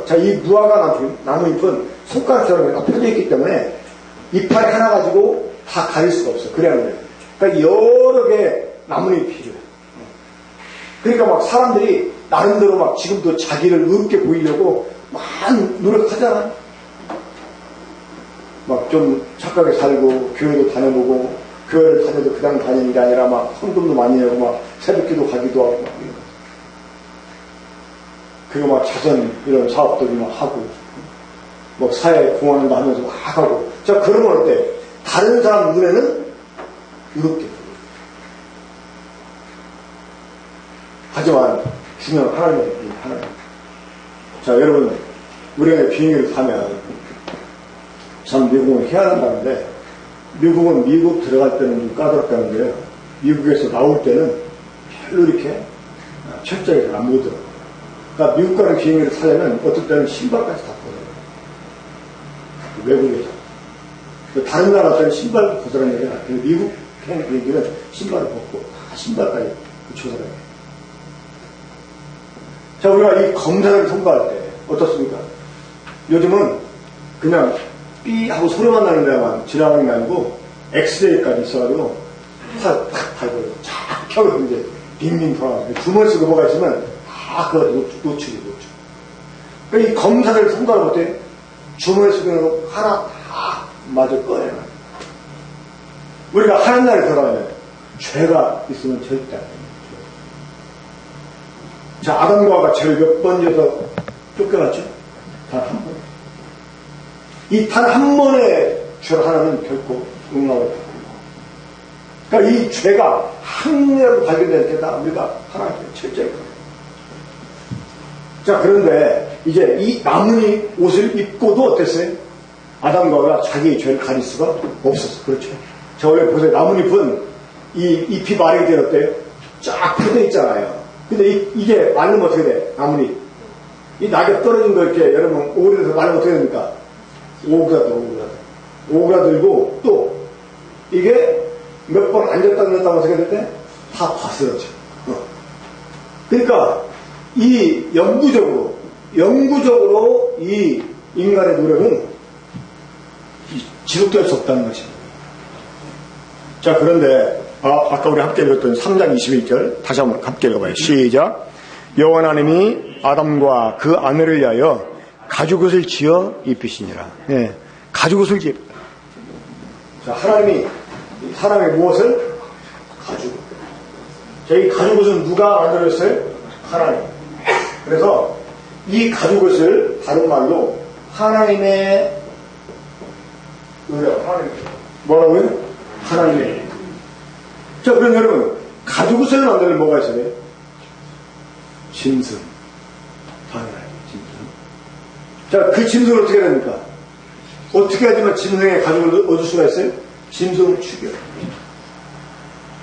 자, 이 무화과 나무잎은 손가락처럼 펴져 있기 때문에 이파리 하나 가지고 다 가릴 수가 없어요. 그래야 해요. 그러니까 여러 개의 나무잎이 필요해요. 그러니까 막 사람들이 나름대로 막 지금도 자기를 의롭게 보이려고 막 노력하잖아요. 막 좀 착하게 살고 교회도 다녀보고 교회를 다녀도 그냥 다니는 게 아니라 막 헌금도 많이 내고 막 새벽기도 가기도 하고 막 그리고 막 자선 이런 사업들도 막 하고 뭐 사회 공헌도 하면서 막 하고. 자, 그러면 어때? 다른 사람 눈에는 이렇게 보여요. 하지만 중요한 하나님의 하나님. 자, 여러분, 우리가 비행기를 타면 참 미국은 희한한 말인데 미국은 미국 들어갈 때는 좀 까다롭다는데요. 미국에서 나올 때는 별로 이렇게 철저하게 안 보더라고요. 그러니까 미국 가는 비행기를 타려면 어떨 때는 신발까지 다 벗어요. 외국에서. 다른 나라 때는 신발 벗으라는 얘기가 아니라 미국 비행기는 신발을 벗고 다 신발까지 조사를 해요. 자, 우리가 이 검사를 통과할 때 어떻습니까? 요즘은 그냥 삐 하고 소리만 나는 데만 지나가는 게 아니고 엑스레이까지 있어가지고 탁 달고요. 쫙 켜고 이제 빙빙 돌아. 주머니 속에 뭐가 있으면 다 그거 노출이. 그러니까 이 검사를 통과할 때 주머니 속에 하나 다 마저 꺼내놔. 우리가 하는 날에 들어가면 죄가 있으면 절대 안 됩니다. 자, 아담과 하와가 죄를 몇 번이어서 쫓겨났죠? 단 한 번. 이 단 한 번의 죄를 하나는 결코 응하지 않고. 그러니까 이 죄가 항례로 발견될 때다 우리가 하나님께 철저히 거예요. 자, 그런데 이제 이 나뭇잎 옷을 입고도 어땠어요? 아담과 하와가 자기의 죄를 가릴 수가 없었어. 그렇죠? 자, 원래 보세요. 나뭇잎은 이 잎이 마르게 되면 어때요? 쫙 펴져 있잖아요. 근데 이게 말르면 어떻게 돼? 나뭇잎. 이 낙엽 떨어진 거 이렇게 여러분 오래돼서 말르면 어떻게 됩니까? 오그라들고 또 이게 몇 번 앉았다 앉았다 어떻게 될 때? 다 거스러져. 그러니까 이 영구적으로 이 인간의 노력은 지속될 수 없다는 것입니다. 자, 그런데 아까 우리 함께 읽었던 3장 21절 다시 한번 함께 읽어봐요. 시작. 여호와 하나님이 아담과 그 아내를 위하여 가죽옷을 지어 입히시니라. 예, 가죽옷을 지어. 자, 하나님이 사람의 무엇을? 가죽. 자, 이 가죽옷은 누가 만들었어요? 하나님. 그래서 이 가죽옷을 다른 말로 하나님의 뭐라고요? 하나님의. 자, 그럼 여러분, 가죽옷을 만드는 뭐가 있어요? 짐승. 당연하죠, 짐승. 자, 그 짐승을 어떻게 해야 됩니까? 어떻게 하지만 짐승의 가죽을 얻을 수가 있어요? 짐승을 죽여.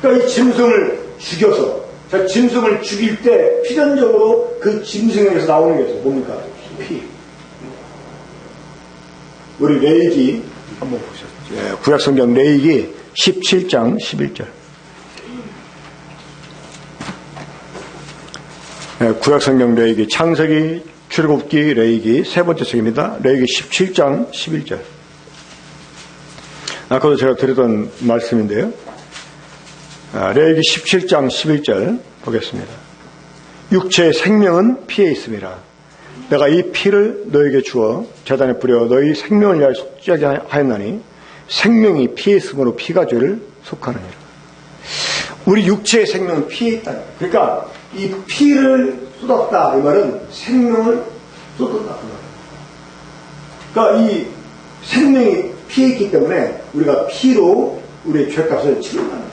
그러니까 이 짐승을 죽여서, 자, 짐승을 죽일 때 필연적으로 그 짐승에게서 나오는 게 있어요. 뭡니까? 피. 우리 레위기 한번 보셨죠? 예, 구약성경 레위기 17장 11절. 예, 구약성경 레위기, 창세기, 출애굽기, 레위기 세 번째 책입니다. 레위기 17장 11절. 아까도 제가 드렸던 말씀인데요. 레위기 17장 11절 보겠습니다. 육체의 생명은 피에 있음이라. 내가 이 피를 너에게 주어 제단에 뿌려 너희 생명을 위하여 속죄하게 하였나니 생명이 피에 있으므로 피가 죄를 속하느니라. 우리 육체의 생명은 피에 있다. 그러니까 이 피를 쏟았다 이 말은 생명을 쏟았다 그 말이에요. 그러니까 이 생명이 피에 있기 때문에 우리가 피로 우리의 죄값을 치른다는 거예요.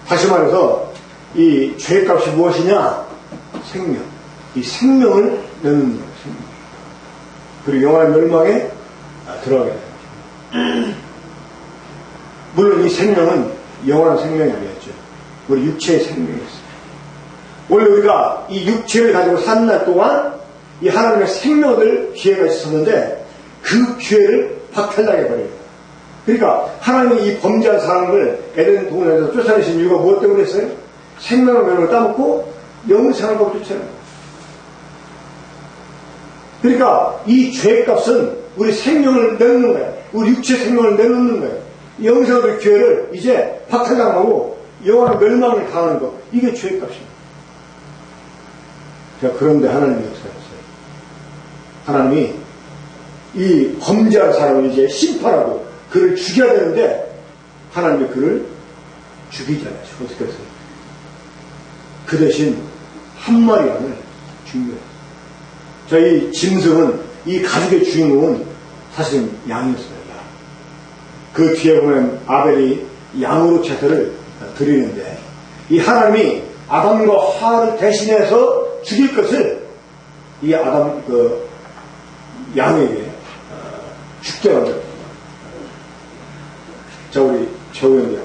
다시 말해서 이 죄값이 무엇이냐? 생명. 이 생명을 내는 거예요. 생명. 그리고 영원한 멸망에 들어가게 됩니다. 물론 이 생명은 영원한 생명이 아니었죠. 우리 육체의 생명이었어요. 원래 우리가 이 육체를 가지고 사는 날 동안 이 하나님의 생명을 기회가 있었는데 그 기회를 박탈당해 버립니다. 그러니까 하나님이 이 범죄한 사람을 에덴 동산에서 쫓아내신 이유가 무엇 때문에 했어요? 생명을 명을 따먹고 영생을 거고 쫓아내는. 그러니까 이 죄값은 우리 생명을 내놓는 거예요. 우리 육체 생명을 내놓는 거예요. 영생의 기회를 이제 박탈당하고 영원한 멸망을 당하는 거. 이게 죄값입니다. 자, 그런데 하나님이 역사했어요. 하나님이 이 범죄한 사람을 이제 심판하고 그를 죽여야 되는데 하나님이 그를 죽이지 않으시고 어떻게 했어요? 그 대신 한 마리 양을 죽여요. 자, 이 짐승은 이 가죽의 주인공은 사실은 양이었어요. 양. 그 뒤에 보면 아벨이 양으로 제사를 드리는데 이 하나님이 아담과 하와를 대신해서 죽일 것을 이 아담 그 양에게 죽게 만들었다. 자, 우리 재우형님,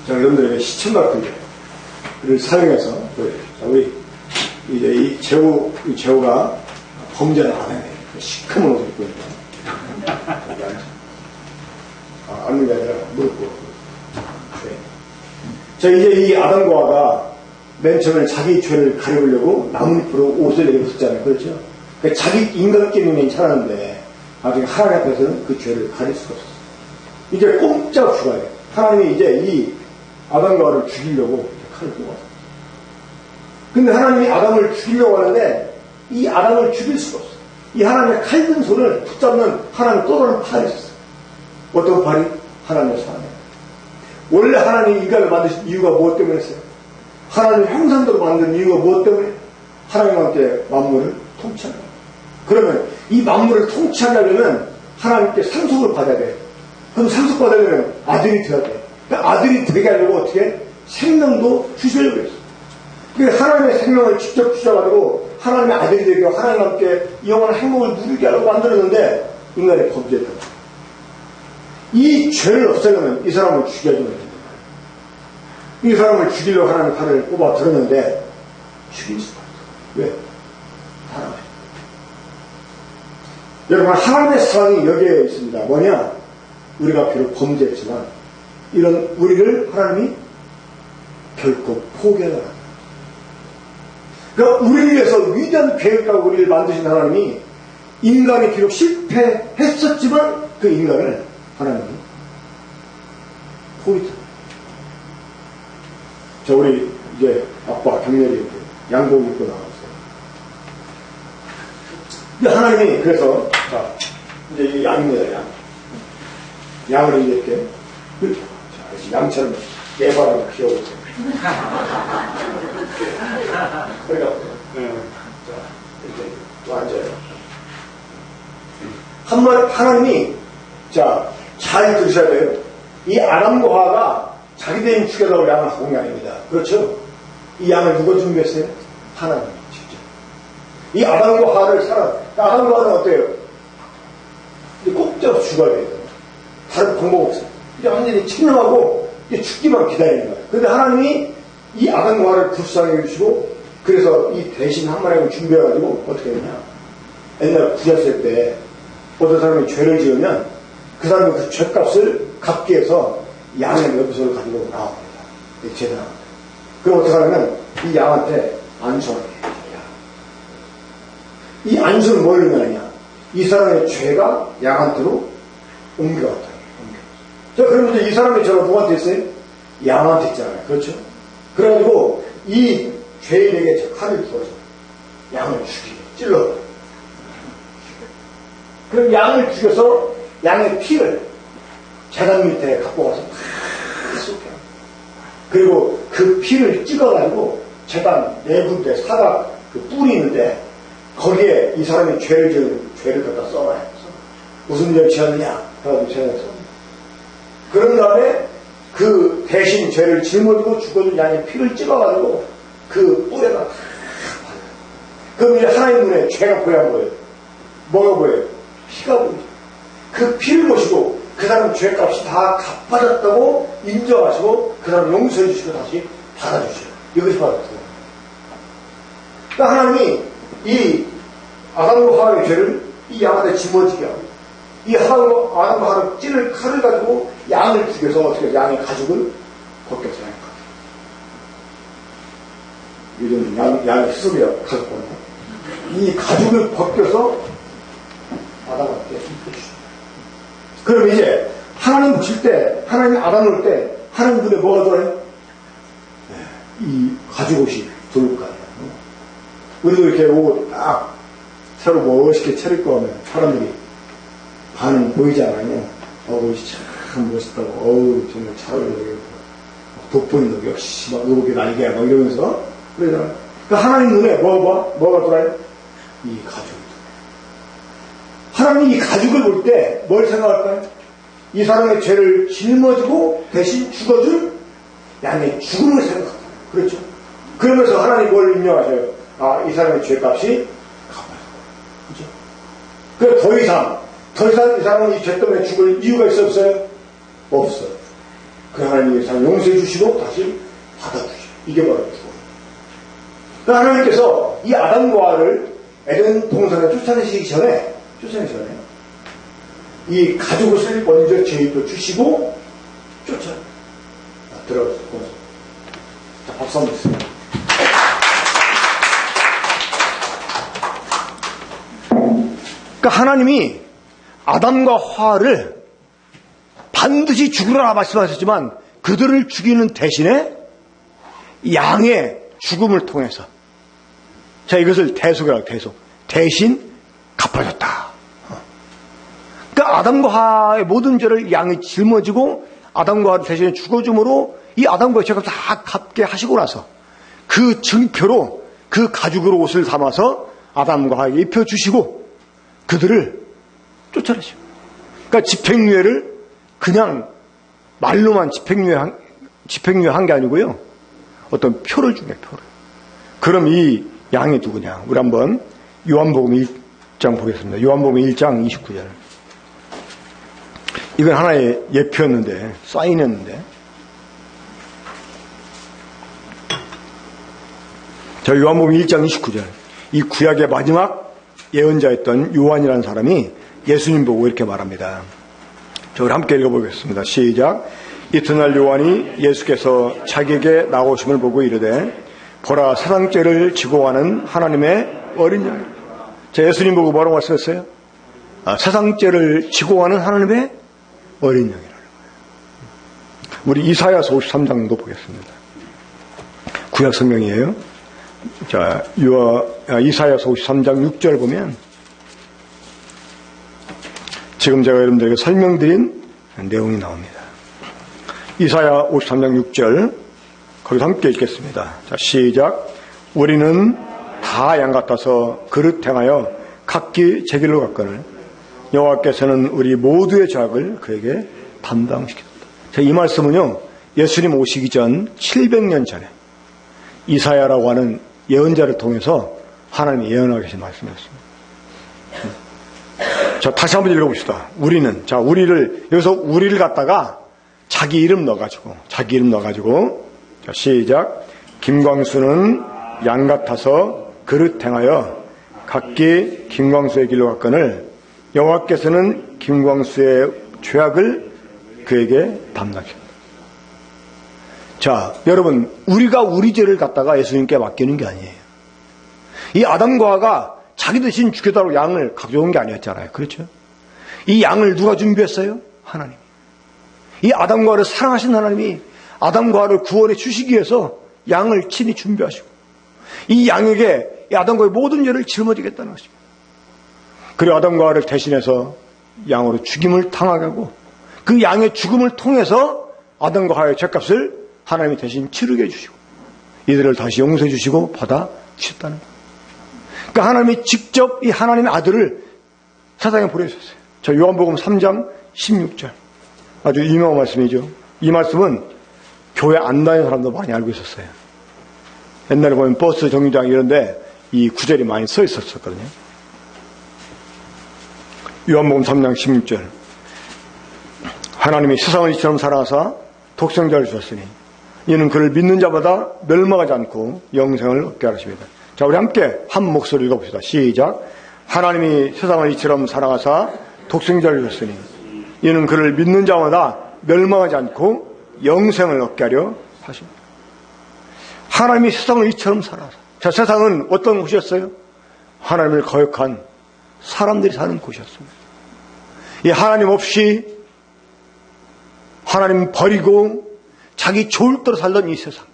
자, 여러분들에게 시청각들을 사용해서 자, 우리 이제 이 재우가 범죄는 안 해. 시커먼 옷을 입고 있다. 앉는 게 아니라 무릎 꿇고. 네. 자, 이제 이 아담과 하와가 맨 처음에 자기 죄를 가려보려고 나뭇잎으로 옷을 내입었잖아요. 그렇죠? 그러니까 자기 인간끼리는 괜찮았는데 나중에 하나님 앞에서는 그 죄를 가릴 수가 없었어요. 이제 꼼짝 죽어야 돼요. 하나님이 이제 이 아담과 하와를 죽이려고 칼을 뽑았어요. 근데 하나님이 아담을 죽이려고 하는데 이 아담을 죽일 수가 없어요. 이 하나님의 칼든 손을 붙잡는 하나님의 또 다른 팔이 있었어요. 어떤 팔이? 하나님의 사랑이에요. 원래 하나님이 인간을 만드신 이유가 무엇 때문에 했어요? 하나님 형상대로 만든 이유가 무엇 때문에? 하나님과 함께 만물을 통치하는 거예요. 그러면 이 만물을 통치하게 하려면 하나님께 상속을 받아야 돼. 그럼 상속받으려면 아들이 되어야 돼. 그러니까 아들이 되게 하려고 어떻게? 생명도 주시려고 했어. 그러니까 하나님의 생명을 직접 주셔가지고 하나님의 아들이 되게 하고 하나님과 함께 영원한 행복을 누리게 하려고 만들었는데 인간이 범죄했던 거예요. 이 죄를 없애려면 이 사람을 죽여줘야 됩니다. 이 사람을 죽이려고 하나님 칼을 뽑아 들었는데 죽일 수가 없어요. 왜? 사랑해. 여러분, 하나님의 사랑이 여기에 있습니다. 뭐냐? 우리가 비록 범죄했지만 이런 우리를 하나님이 결코 포기하지 않아요. 그러니까 우리를 위해서 위대한 계획과 우리를 만드신 하나님이 인간이 비록 실패했었지만 그 인간을 하나님이 포기했어요. 자, 우리 이제 아빠 경렬이 양복 입고 나왔어요. 근데 하나님이 그래서 자 이제 이 양입니다. 양을 이렇게 자, 양처럼 깨바람을 피워보세요. 그러니까 자 이렇게 앉아요. 하나님이 자 잘 들으셔야 돼요. 이 아담과 하와가 자기들이 죽여다고 양을 갖고 온 게 아닙니다. 그렇죠? 이 양을 누가 준비했어요? 하나님 직접. 이 아담과 하와를 아담과 하와는 어때요? 꼭 잡아 죽어야 돼요. 다른 방법 없어요. 이제 완전히 침략하고 죽기만 기다리는 거예요. 그런데 하나님이 이 아담과 하와를 불쌍히 해주시고 그래서 이 대신 한 마리를 준비해가지고 어떻게 했냐? 옛날 구약시대 때 어떤 사람이 죄를 지으면 그 사람이 그 죄값을 갚기 위해서 양의 몇 가지고 나옵니다. 제단합니다. 그럼 어떻게 하냐면 이 양한테 안수를 해요. 이 안수는 뭘 의미하냐? 이 사람의 죄가 양한테로 옮겨갔다. 자, 그러면 이제 이 사람의 죄가 누구한테 있어요? 양한테 있잖아요. 그렇죠? 그래가지고 이 죄인에게 칼을 부어서 양을 죽이게 찔러. 그럼 양을 죽여서 양의 피를 재단 밑에 갖고 가서 다 쏟겨. 그리고 그 피를 찍어가지고 재단 네 군데 사각 그 뿔이 있는데 거기에 이 사람이 죄를 지은 죄를 갖다 써놔요. 무슨 죄를 지었느냐? 해가지고 죄를 써. 그런 다음에 그 대신 죄를 짊어지고 죽어준 양의 피를 찍어가지고 그 뿔에다 다 발라요. 그럼 이제 하나님 눈에 죄가 보여 보여요. 뭐가 보여요? 피가 보이죠. 그 피를 보시고 그 사람 죄값이 다 갚아졌다고 인정하시고 그 사람 용서해 주시고 다시 받아주셔요. 이것이 바로 그거예요. 그러니까 하나님이 이 아담과 하와의 죄를 이 양한테 짊어지게 하고 이 아담과 하와를 찌를 칼을 가지고 양을 죽여서 어떻게 양의 가죽을 벗겼어요. 요즘 양의 수술이야 가죽 벗는 이 가죽을 벗겨서 아담한테 입혀주죠. 그럼 이제 하나님 보실 때 하나님 아담을 올 때 하나님 눈에 뭐가 들어요? 이 가죽 옷이 들어올 거 아니에요. 우리도 이렇게 옷 딱 새로 멋있게 차릴거 하면 사람들이 반응 보이지 않아요? 옷이 참 멋있다고 어우 정말 잘 어울려 돋보인다고 역시 막 이렇게 날개야 막 이러면서 그러잖아요. 그러니까 하나님 눈에 뭐가 들어요? 이 가죽. 하나님이 이 가죽을 볼 때 뭘 생각할까요? 이 사람의 죄를 짊어지고 대신 죽어준 양의 죽음을 생각합니다. 그렇죠? 그러면서 하나님 뭘 인정하셔요? 아, 이 사람의 죄값이 갚아요. 그렇죠? 그래서 더 이상 이 사람은 이 죄 때문에 죽을 이유가 있었어요? 없어요. 그 하나님이 이 사람 용서해 주시고 다시 받아주셔요. 이게 바로 죽음. 그러니까 하나님께서 이 아담과 하와를 에덴 동산에 쫓아내시기 전에 이 가죽옷을 먼저 저희도 주시고 쫓아요. 들어가서 자, 박수 한번 주세요. 그러니까 하나님이 아담과 하와를 반드시 죽으라 말씀하셨지만 그들을 죽이는 대신에 양의 죽음을 통해서 자 이것을 대속이라고 대신 갚아줬다. 그러니까 아담과 하와의 모든 죄를 양이 짊어지고 아담과 하와를 대신에 죽어줌으로 이 아담과 죄가 다 갚게 하시고 나서 그 증표로 그 가죽으로 옷을 담아서 아담과 하와에게 입혀주시고 그들을 쫓아내시고, 그러니까 집행유예를 그냥 말로만 집행유예 한 게 아니고요, 어떤 표를 주네, 표를. 그럼 이 양이 누구냐? 우리 한번 요한복음 1장 보겠습니다. 요한복음 1장 29절. 이건 하나의 예표였는데, 사인이었는데. 자, 요한복음 1장 29절. 이 구약의 마지막 예언자였던 요한이라는 사람이 예수님 보고 이렇게 말합니다. 자, 우리 함께 읽어보겠습니다. 시작. 이튿날 요한이 예수께서 자기에게 나오심을 보고 이르되 보라, 세상 죄를 지고 가는 하나님의 어린 양. 자, 예수님 보고 뭐라고 말씀했어요? 세상 죄를 지고 가는 하나님의 어린 양이라는 거예요. 우리 이사야서 53장도 보겠습니다. 구약 성경이에요. 자, 이사야서 53장 6절 보면 지금 제가 여러분들에게 설명드린 내용이 나옵니다. 이사야 53장 6절, 거기서 함께 읽겠습니다. 자, 시작. 우리는 다 양 같아서 그릇 행하여 각기 제 길로 갔거늘 여호와께서는 우리 모두의 죄악을 그에게 담당시켰다. 자, 이 말씀은요, 예수님 오시기 전 700년 전에 이사야라고 하는 예언자를 통해서 하나님이 예언하고 계신 말씀이었습니다. 자, 다시 한번 읽어봅시다. 우리는, 자, 여기서 우리를 갖다가 자기 이름 넣어가지고, 자, 시작. 김광수는 양 같아서 그릇 행하여 각기 김광수의 길로 갔거늘 여호와께서는 김광수의 죄악을 그에게 담당하셨다. 자, 여러분, 우리가 우리 죄를 갖다가 예수님께 맡기는 게 아니에요. 이 아담과 하와가 자기 대신 죽여달라고 양을 가져온 게 아니었잖아요. 그렇죠? 이 양을 누가 준비했어요? 하나님. 이 아담과 하와를 사랑하신 하나님이 아담과 하와를 구원해 주시기 위해서 양을 친히 준비하시고 이 양에게 이 아담과 하와의 모든 죄를 짊어지겠다는 것입니다. 그리고 아담과 하와를 대신해서 양으로 죽임을 당하게 하고 그 양의 죽음을 통해서 아담과 하와의 죄값을 하나님이 대신 치르게 해주시고 이들을 다시 용서해 주시고 받아 주셨다는 거예요. 그러니까 하나님이 직접 이 하나님의 아들을 세상에 보내주셨어요. 자, 요한복음 3장 16절. 아주 유명한 말씀이죠. 이 말씀은 교회 안 다니는 사람도 많이 알고 있었어요. 옛날에 보면 버스 정류장 이런데 이 구절이 많이 써 있었거든요. 요한복음 3장 16절. 하나님이 세상을 이처럼 사랑하사 독생자를 주셨으니 이는 그를 믿는 자마다 멸망하지 않고 영생을 얻게 하십니다. 자, 우리 함께 한 목소리로 읽어봅시다. 시작. 하나님이 세상을 이처럼 사랑하사 독생자를 주셨으니 이는 그를 믿는 자마다 멸망하지 않고 영생을 얻게 하려 하십니다. 하나님이 세상을 이처럼 사랑하사. 자, 세상은 어떤 곳이었어요? 하나님을 거역한 사람들이 사는 곳이었습니다. 이 하나님 없이 하나님 버리고 자기 좋을 대로 살던 이 세상.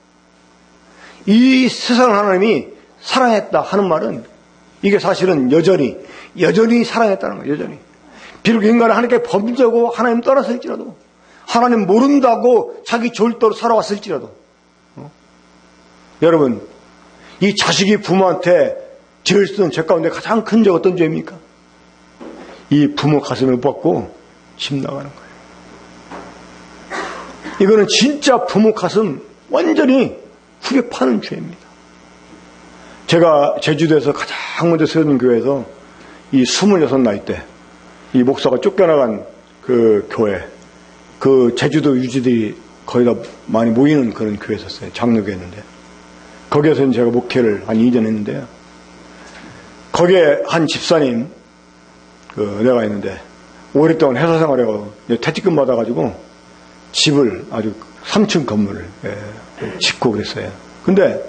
이 세상을 하나님이 사랑했다 하는 말은 이게 사실은 여전히 사랑했다는 거예요. 여전히. 비록 인간은 하나님께 범죄하고 하나님 떠났을지라도 하나님 모른다고 자기 좋을 대로 살아왔을지라도 여러분, 이 자식이 부모한테 지을 수 있는 죄 가운데 가장 큰 죄가 어떤 죄입니까? 이 부모 가슴을 못 박고 집 나가는 거예요. 이거는 진짜 부모 가슴 완전히 후벼 파는 죄입니다. 제가 제주도에서 가장 먼저 세운 교회에서 이 26 나이 때 이 목사가 쫓겨나간 그 교회, 그 제주도 유지들이 거의 다 많이 모이는 그런 교회였었어요. 장로교회였는데 거기에서는 제가 목회를 한 2년 했는데요. 거기에 한 집사님 내가 있는데 오랫동안 회사 생활하고 퇴직금 받아가지고 집을 아주 3층 건물을 짓고 그랬어요. 근데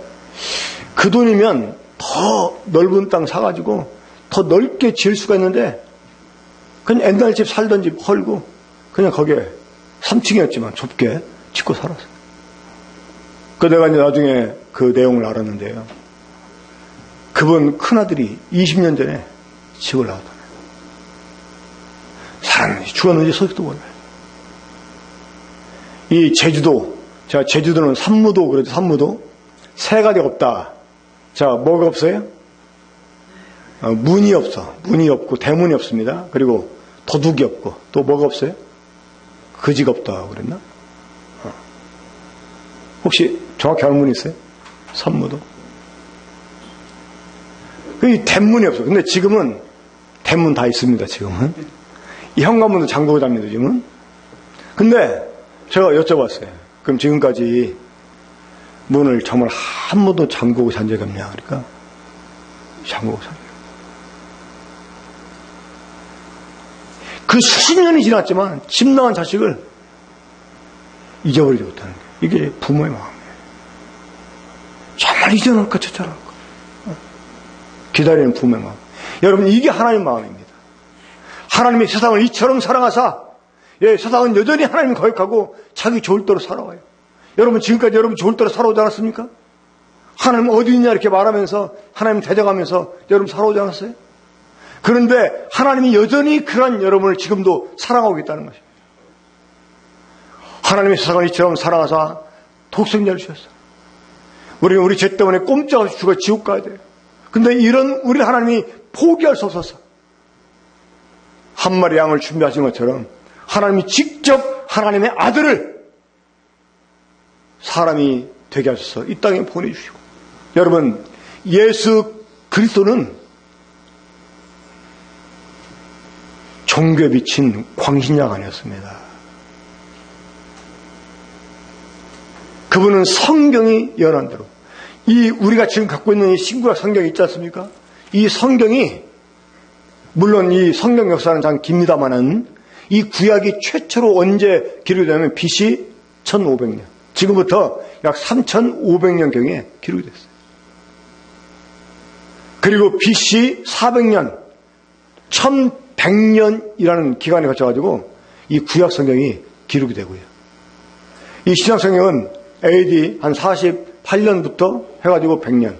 그 돈이면 더 넓은 땅 사가지고 더 넓게 지을 수가 있는데 그냥 옛날 집 살던 집 헐고 그냥 거기에 3층이었지만 좁게 짓고 살았어요. 그 내가 이제 나중에 그 내용을 알았는데요. 그분 큰아들이 20년 전에 집을 나왔잖아요. 살았는지 죽었는지 소식도 몰라요. 이 제주도, 제가 제주도는 산무도 그래도 세 가지가 없다. 자, 뭐가 없어요? 문이 없어. 문이 없고 대문이 없습니다. 그리고 도둑이 없고 또 뭐가 없어요? 거지가 없다 그랬나? 혹시 정확히 아는 분 있어요? 산무도. 이 대문이 없어. 근데 지금은 대문 다 있습니다. 지금은 이 현관문도 잠그고 다닙니다. 지금은. 근데 제가 여쭤봤어요. 그럼 지금까지 문을 정말 한 번도 잠그고 잔 적이 없냐? 그러니까 잠그고 잔 적이 없어요. 그 수십 년이 지났지만 집 나간 자식을 잊어버리지 못하는 거예요. 이게 부모의 마음이에요. 정말 잊어놓을까 저쳐놓을까 기다리는 부모의 마음. 여러분, 이게 하나님의 마음입니다. 하나님이 세상을 이처럼 사랑하사, 세상은 여전히 하나님을 거역하고 자기 좋을 대로 살아와요. 여러분, 지금까지 여러분 좋을 대로 살아오지 않았습니까? 하나님 어디 있냐 이렇게 말하면서 하나님 대적하면서 여러분 살아오지 않았어요? 그런데 하나님이 여전히 그런 여러분을 지금도 사랑하고 있다는 것입니다. 하나님의 세상을 이처럼 사랑하사 독생자를 주셨어요. 우리는 우리 죄 때문에 꼼짝없이 죽어 지옥 가야 돼요. 근데 이런 우리 하나님이 포기할 수 없어서 한 마리 양을 준비하신 것처럼 하나님이 직접 하나님의 아들을 사람이 되게 하셔서 이 땅에 보내주시고, 여러분, 예수 그리스도는 종교에 비친 광신약 아니었습니다. 그분은 성경이 예언한 대로, 우리가 지금 갖고 있는 이 신구약 성경이 있지 않습니까? 이 성경이, 물론 이 성경 역사는 참 깁니다마는, 이 구약이 최초로 언제 기록이 되냐면 BC 1500년. 지금부터 약 3500년경에 기록이 됐어요. 그리고 BC 400년, 1100년이라는 기간에 거쳐가지고 이 구약 성경이 기록이 되고요. 이 신약 성경은 AD 한 48년부터 해가지고 100년.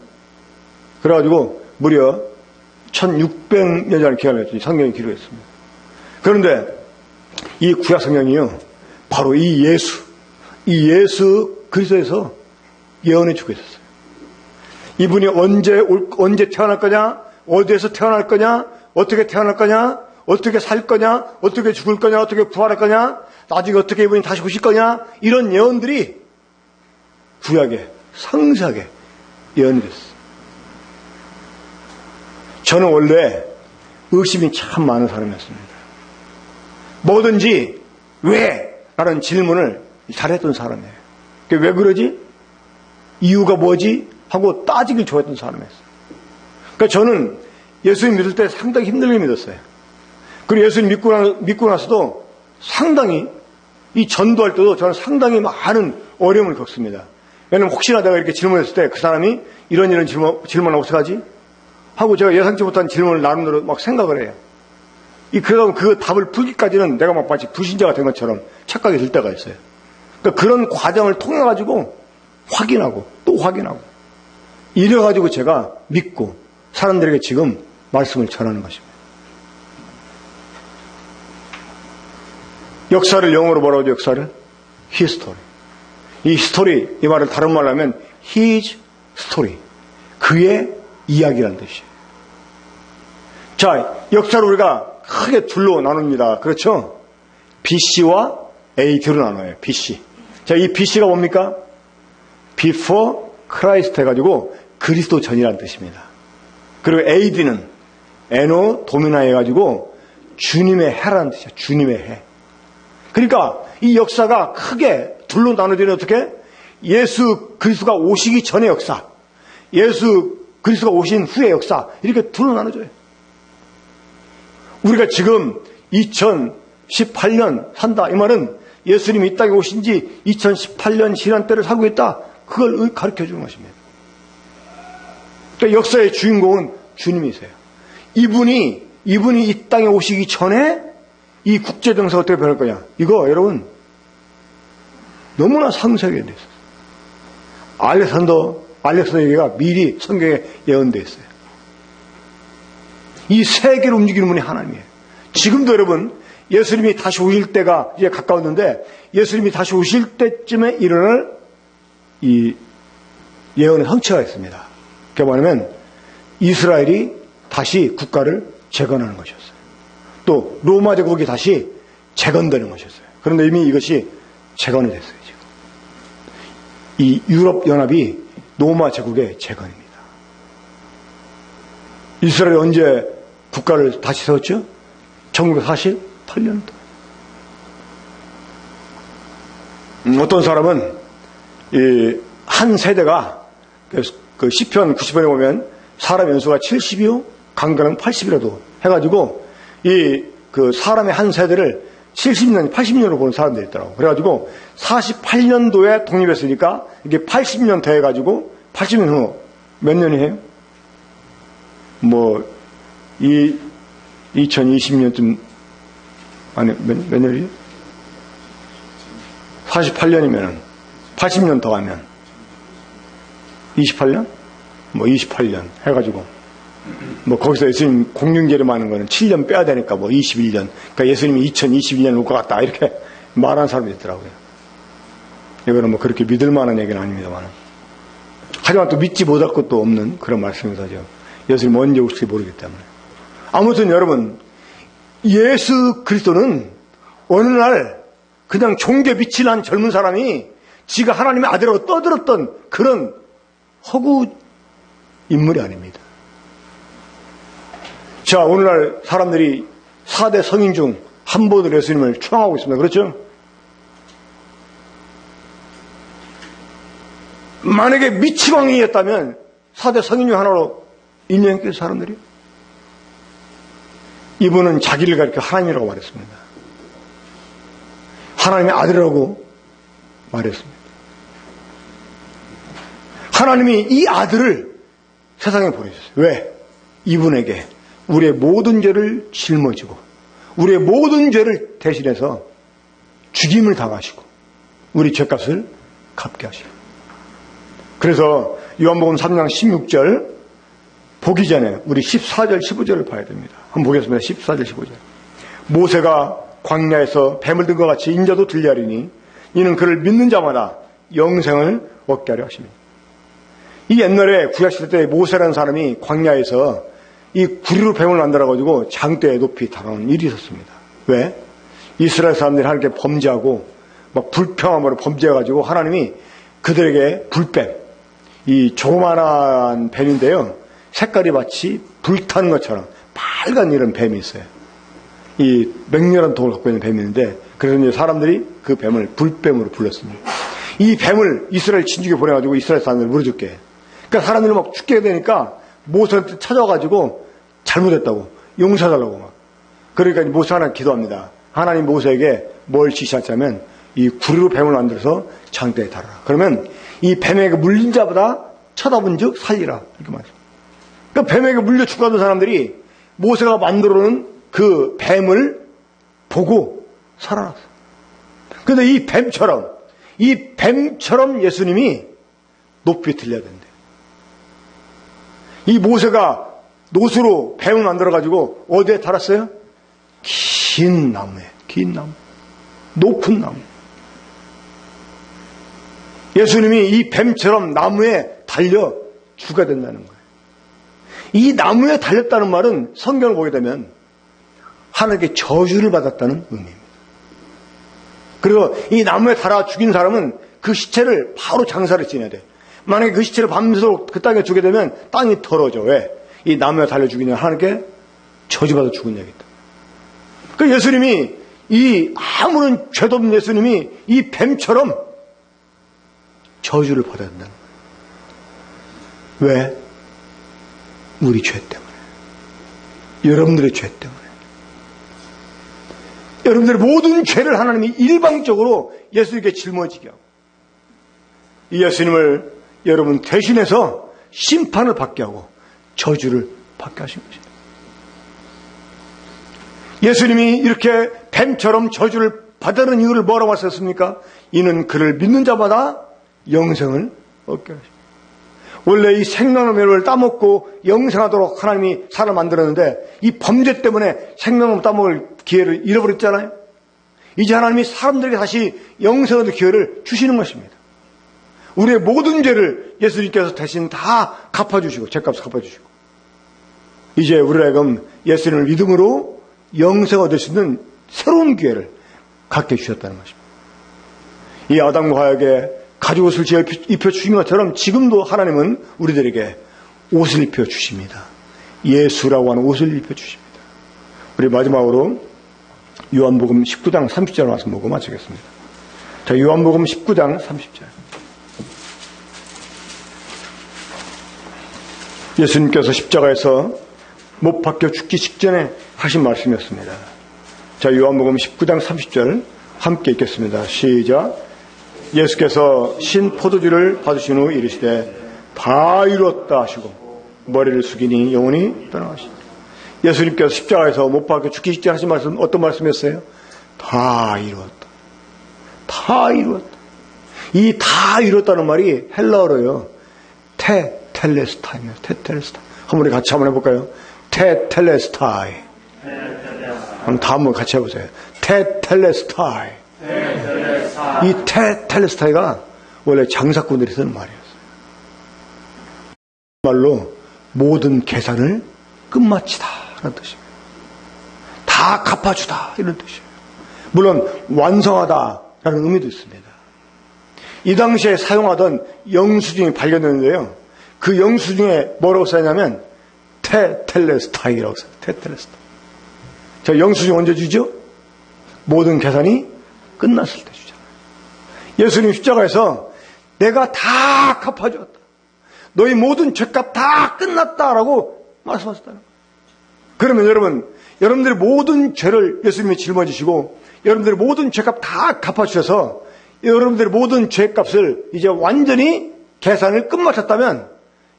그래가지고 무려 1600년이라는 기간을 성경이 기록했습니다. 그런데 이 구약 성경이요, 바로 이 예수 그리스도에서 예언해 주고 있었어요. 이분이 언제 태어날 거냐, 어디에서 태어날 거냐, 어떻게 태어날 거냐, 어떻게 살 거냐, 어떻게 죽을 거냐, 어떻게 부활할 거냐, 나중에 어떻게 이분이 다시 오실 거냐, 이런 예언들이 구약에 상세하게 예언이 됐어요. 저는 원래 의심이 참 많은 사람이었습니다. 뭐든지 왜? 라는 질문을 잘했던 사람이에요. 왜 그러지? 이유가 뭐지? 하고 따지길 좋아했던 사람이었어요. 그러니까 저는 예수님 믿을 때 상당히 힘들게 믿었어요. 그리고 예수님 믿고 나서도 상당히 이 전도할 때도 저는 상당히 많은 어려움을 겪습니다. 왜냐면 혹시나 내가 이렇게 질문했을 때 그 사람이 이런 질문하고 어떡하지? 하고 제가 예상치 못한 질문을 나름대로 막 생각을 해요. 그러다 그 답을 풀기까지는 내가 막 마치 불신자가 된 것처럼 착각이 들 때가 있어요. 그러니까 그런 과정을 통해가지고 확인하고 또 확인하고 이래가지고 제가 믿고 사람들에게 지금 말씀을 전하는 것입니다. 역사를 영어로 뭐라고 하죠? 역사를? 히스토리. 이 스토리, 이 말을 다른 말로 하면 his story. 그의 이야기라는 뜻이에요. 자, 역사를 우리가 크게 둘로 나눕니다. 그렇죠? BC와 AD로 나눠요. BC. 자, 이 BC가 뭡니까? Before Christ 해가지고 그리스도 전이라는 뜻입니다. 그리고 AD는 에노 도미나 해가지고 주님의 해라는 뜻이에요. 주님의 해. 그러니까 이 역사가 크게 둘로 나눠지는 어떻게? 예수 그리스도가 오시기 전의 역사, 예수 그리스도가 오신 후의 역사, 이렇게 둘로 나눠져요. 우리가 지금 2018년 산다, 이 말은 예수님이 이 땅에 오신 지 2018년 지난 때를 살고 있다, 그걸 가르쳐 주는 것입니다. 그러니까 역사의 주인공은 주님이세요. 이분이 이 땅에 오시기 전에 이 국제 정세가 어떻게 변할 거냐, 이거 여러분 너무나 상세하게 돼 있어요. 알렉산더 얘기가 미리 성경에 예언되어 있어요. 이 세계를 움직이는 분이 하나님이에요. 지금도 여러분, 예수님이 다시 오실 때가 이제 가까웠는데, 예수님이 다시 오실 때쯤에 일어날 이 예언의 성취가 있습니다. 그게 뭐냐면 이스라엘이 다시 국가를 재건하는 것이었어요. 또 로마 제국이 다시 재건되는 것이었어요. 그런데 이미 이것이 재건이 됐어요. 지금 이 유럽 연합이 로마 제국의 재건입니다. 이스라엘이 언제 국가를 다시 세웠죠? 1948년도. 어떤 사람은 이 한 세대가 그 시편 90편에 보면 사람 연수가 70이요, 강간은 80이라도 해가지고 이 그 사람의 한 세대를 70년, 80년으로 보는 사람들이 있더라고. 그래가지고 48년도에 독립했으니까 이게 80년 돼가지고 80년 후 몇 년이에요? 뭐 2020년쯤 아니 몇 년이에요? 48년이면 80년 더 가면 28년? 뭐 28년 해가지고 뭐 거기서 예수님 공중제림하는 거는 7년 빼야 되니까 뭐 21년. 그러니까 예수님이 2021년 올 것 같다 이렇게 말하는 사람이 있더라고요. 이거는 뭐 그렇게 믿을 만한 얘기는 아닙니다만, 하지만 또 믿지 못할 것도 없는 그런 말씀이죠. 예수님 언제 올지 모르기 때문에. 아무튼 여러분, 예수 그리스도는 어느 날 그냥 종교 빛이 난 젊은 사람이 지가 하나님의 아들이라고 떠들었던 그런 허구 인물이 아닙니다. 자, 오늘날 사람들이 4대 성인 중 한 분으로 예수님을 추앙하고 있습니다. 그렇죠? 만약에 미치광이였다면 4대 성인 중 하나로 인정했겠어요, 사람들이? 이분은 자기를 가리켜 하나님이라고 말했습니다. 하나님의 아들이라고 말했습니다. 하나님이 이 아들을 세상에 보내셨어요. 왜? 이분에게 우리의 모든 죄를 짊어지고 우리의 모든 죄를 대신해서 죽임을 당하시고 우리 죄값을 갚게 하시고. 그래서 요한복음 3장 16절 보기 전에 우리 14절 15절을 봐야 됩니다. 한번 보겠습니다. 14절 15절. 모세가 광야에서 뱀을 든 것 같이 인자도 들려하리니 이는 그를 믿는 자마다 영생을 얻게 하려 하십니다. 이 옛날에 구약시대 때 모세라는 사람이 광야에서 이 구리로 뱀을 만들어가지고 장대에 높이 다가오는 일이 있었습니다. 왜? 이스라엘 사람들이 하나님께 범죄하고 막 불평함으로 범죄해가지고 하나님이 그들에게 불뱀, 이 조그만한 뱀인데요, 색깔이 마치 불타는 것처럼 빨간 이런 뱀이 있어요. 이 맹렬한 독을 갖고 있는 뱀이 있는데, 그래서 이제 사람들이 그 뱀을 불뱀으로 불렀습니다. 이 뱀을 이스라엘 진죽에 보내가지고 이스라엘 사람들을 물어 죽게 해요. 그러니까 사람들이 막 죽게 되니까 모세한테 찾아가지고 잘못했다고 용서해달라고 막. 그러니까 모세 하나 기도합니다. 하나님 모세에게 뭘 지시하자면 이 구리로 뱀을 만들어서 장대에 달아라. 그러면 이 뱀에게 물린 자보다 쳐다본즉 살리라. 이렇게 말해요. 그러니까 뱀에게 물려 죽어가던 사람들이 모세가 만들어놓은 그 뱀을 보고 살아났어. 그런데 이 뱀처럼 예수님이 높이 들려야 된대. 이 모세가 노수로 뱀을 만들어가지고 어디에 달았어요? 긴 나무에, 높은 나무. 예수님이 이 뱀처럼 나무에 달려 죽어야 된다는 거예요. 이 나무에 달렸다는 말은 성경을 보게 되면 하나님께 저주를 받았다는 의미입니다. 그리고 이 나무에 달아 죽인 사람은 그 시체를 바로 장사를 지내야 돼. 만약에 그 시체를 밤새도록 그 땅에 주게 되면 땅이 더러워져. 왜? 이 나무에 달려 죽이냐 하나님께 저주받아 죽은 얘기다. 그 예수님이 이 아무런 죄도 없는 예수님이 이 뱀처럼 저주를 받아야 된다는 거예요. 왜? 우리 죄 때문에. 여러분들의 죄 때문에. 여러분들의 모든 죄를 하나님이 일방적으로 예수님께 짊어지게 하고 이 예수님을 여러분 대신해서 심판을 받게 하고 저주를 받게 하신 것입니다. 예수님이 이렇게 뱀처럼 저주를 받는 이유를 뭐라고 하셨습니까? 이는 그를 믿는 자마다 영생을 얻게 하십니다. 원래 이 생명나무를 따먹고 영생하도록 하나님이 사람을 만들었는데 이 범죄 때문에 생명나무 따먹을 기회를 잃어버렸잖아요. 이제 하나님이 사람들에게 다시 영생의 기회를 주시는 것입니다. 우리의 모든 죄를 예수님께서 대신 다 갚아주시고, 죄값을 갚아주시고, 이제 우리에게 예수님을 믿음으로 영생을 얻을 수 있는 새로운 기회를 갖게 해주셨다는 것입니다. 이 아담과 하와에게 가죽옷을 입혀주신 것처럼 지금도 하나님은 우리들에게 옷을 입혀주십니다. 예수라고 하는 옷을 입혀주십니다. 우리 마지막으로 요한복음 19장 30절 말씀 보고 마치겠습니다. 자, 요한복음 19장 30절. 예수님께서 십자가에서 못 박혀 죽기 직전에 하신 말씀이었습니다. 자, 요한복음 19장 30절 함께 읽겠습니다. 시작. 예수께서 신 포도주를 받으신 후 이르시되 다 이루었다 하시고 머리를 숙이니 영혼이 떠나가시니. 예수님께서 십자가에서 못 박혀 죽기 직전에 하신 말씀 어떤 말씀이었어요? 다 이루었다. 다 이루었다. 이 다 이루었다는 말이 헬라어로요. 테텔레스타입니다. 테텔레스타. 한번 우리 같이 한번 해볼까요? 테텔레스타이. 한번 같이 해보세요. 테텔레스타이. 이 테텔레스타이가 원래 장사꾼들이 쓰는 말이었어요. 말로 모든 계산을 끝마치다 라는 뜻입니다. 다 갚아주다 이런 뜻이에요. 물론 완성하다 라는 의미도 있습니다. 이 당시에 사용하던 영수증이 발견됐는데요. 그 영수증에 뭐라고 써있냐면 테텔레스타이라고 써요. 테텔레스타이. 자, 영수증 언제 주죠? 모든 계산이 끝났을 때 주잖아요. 예수님 십자가에서 내가 다 갚아주었다. 너희 모든 죄값 다 끝났다라고 말씀하셨다는 거예요. 그러면 여러분들의 모든 죄를 예수님이 짊어지시고 여러분들의 모든 죄값 다 갚아주셔서 여러분들의 모든 죄값을 이제 완전히 계산을 끝마쳤다면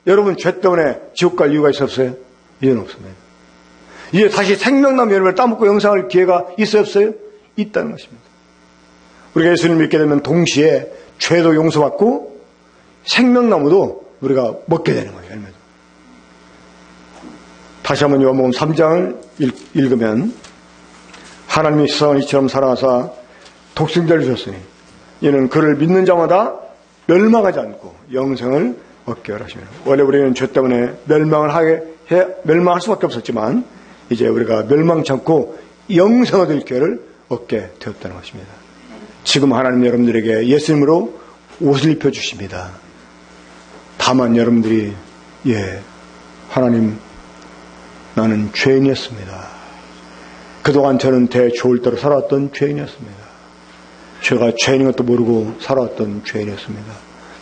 여러분 죄 때문에 지옥 갈 이유가 있었어요? 이제는 없습니다. 이제 다시 생명나무 여러분을 따먹고 영생할 기회가 있어요? 없어요? 있다는 것입니다. 우리가 예수님을 믿게 되면 동시에 죄도 용서받고 생명나무도 우리가 먹게 되는 거예요. 열매도. 다시 한번 요한복음 3장을 읽으면 하나님이 세상을 이처럼 사랑하사 독생자를 주셨으니 이는 그를 믿는 자마다 멸망하지 않고 영생을 얻게 하시며. 원래 우리는 죄 때문에 멸망할 수밖에 없었지만 이제 우리가 멸망치 않고 영생을 얻을 기회를 얻게 되었다는 것입니다. 지금 하나님 여러분들에게 예수님으로 옷을 입혀주십니다. 다만 여러분들이 하나님 나는 죄인이었습니다. 그동안 저는 좋을 대로 살아왔던 죄인이었습니다. 제가 죄인인 것도 모르고 살아왔던 죄인이었습니다.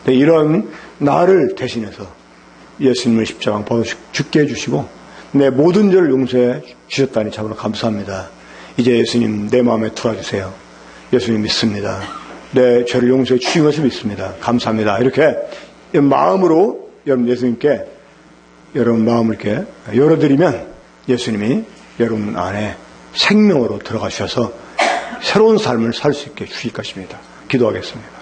이런 나를 대신해서 예수님을 십자가 받아 죽게 해주시고 내 모든 죄를 용서해 주셨다니 참으로 감사합니다. 이제 예수님 내 마음에 들어주세요. 예수님 믿습니다. 내 죄를 용서해 주신 것을 믿습니다. 감사합니다. 이렇게 마음으로 여러분 예수님께 여러분 마음을 이렇게 열어드리면 예수님이 여러분 안에 생명으로 들어가셔서 새로운 삶을 살 수 있게 주실 것입니다. 기도하겠습니다.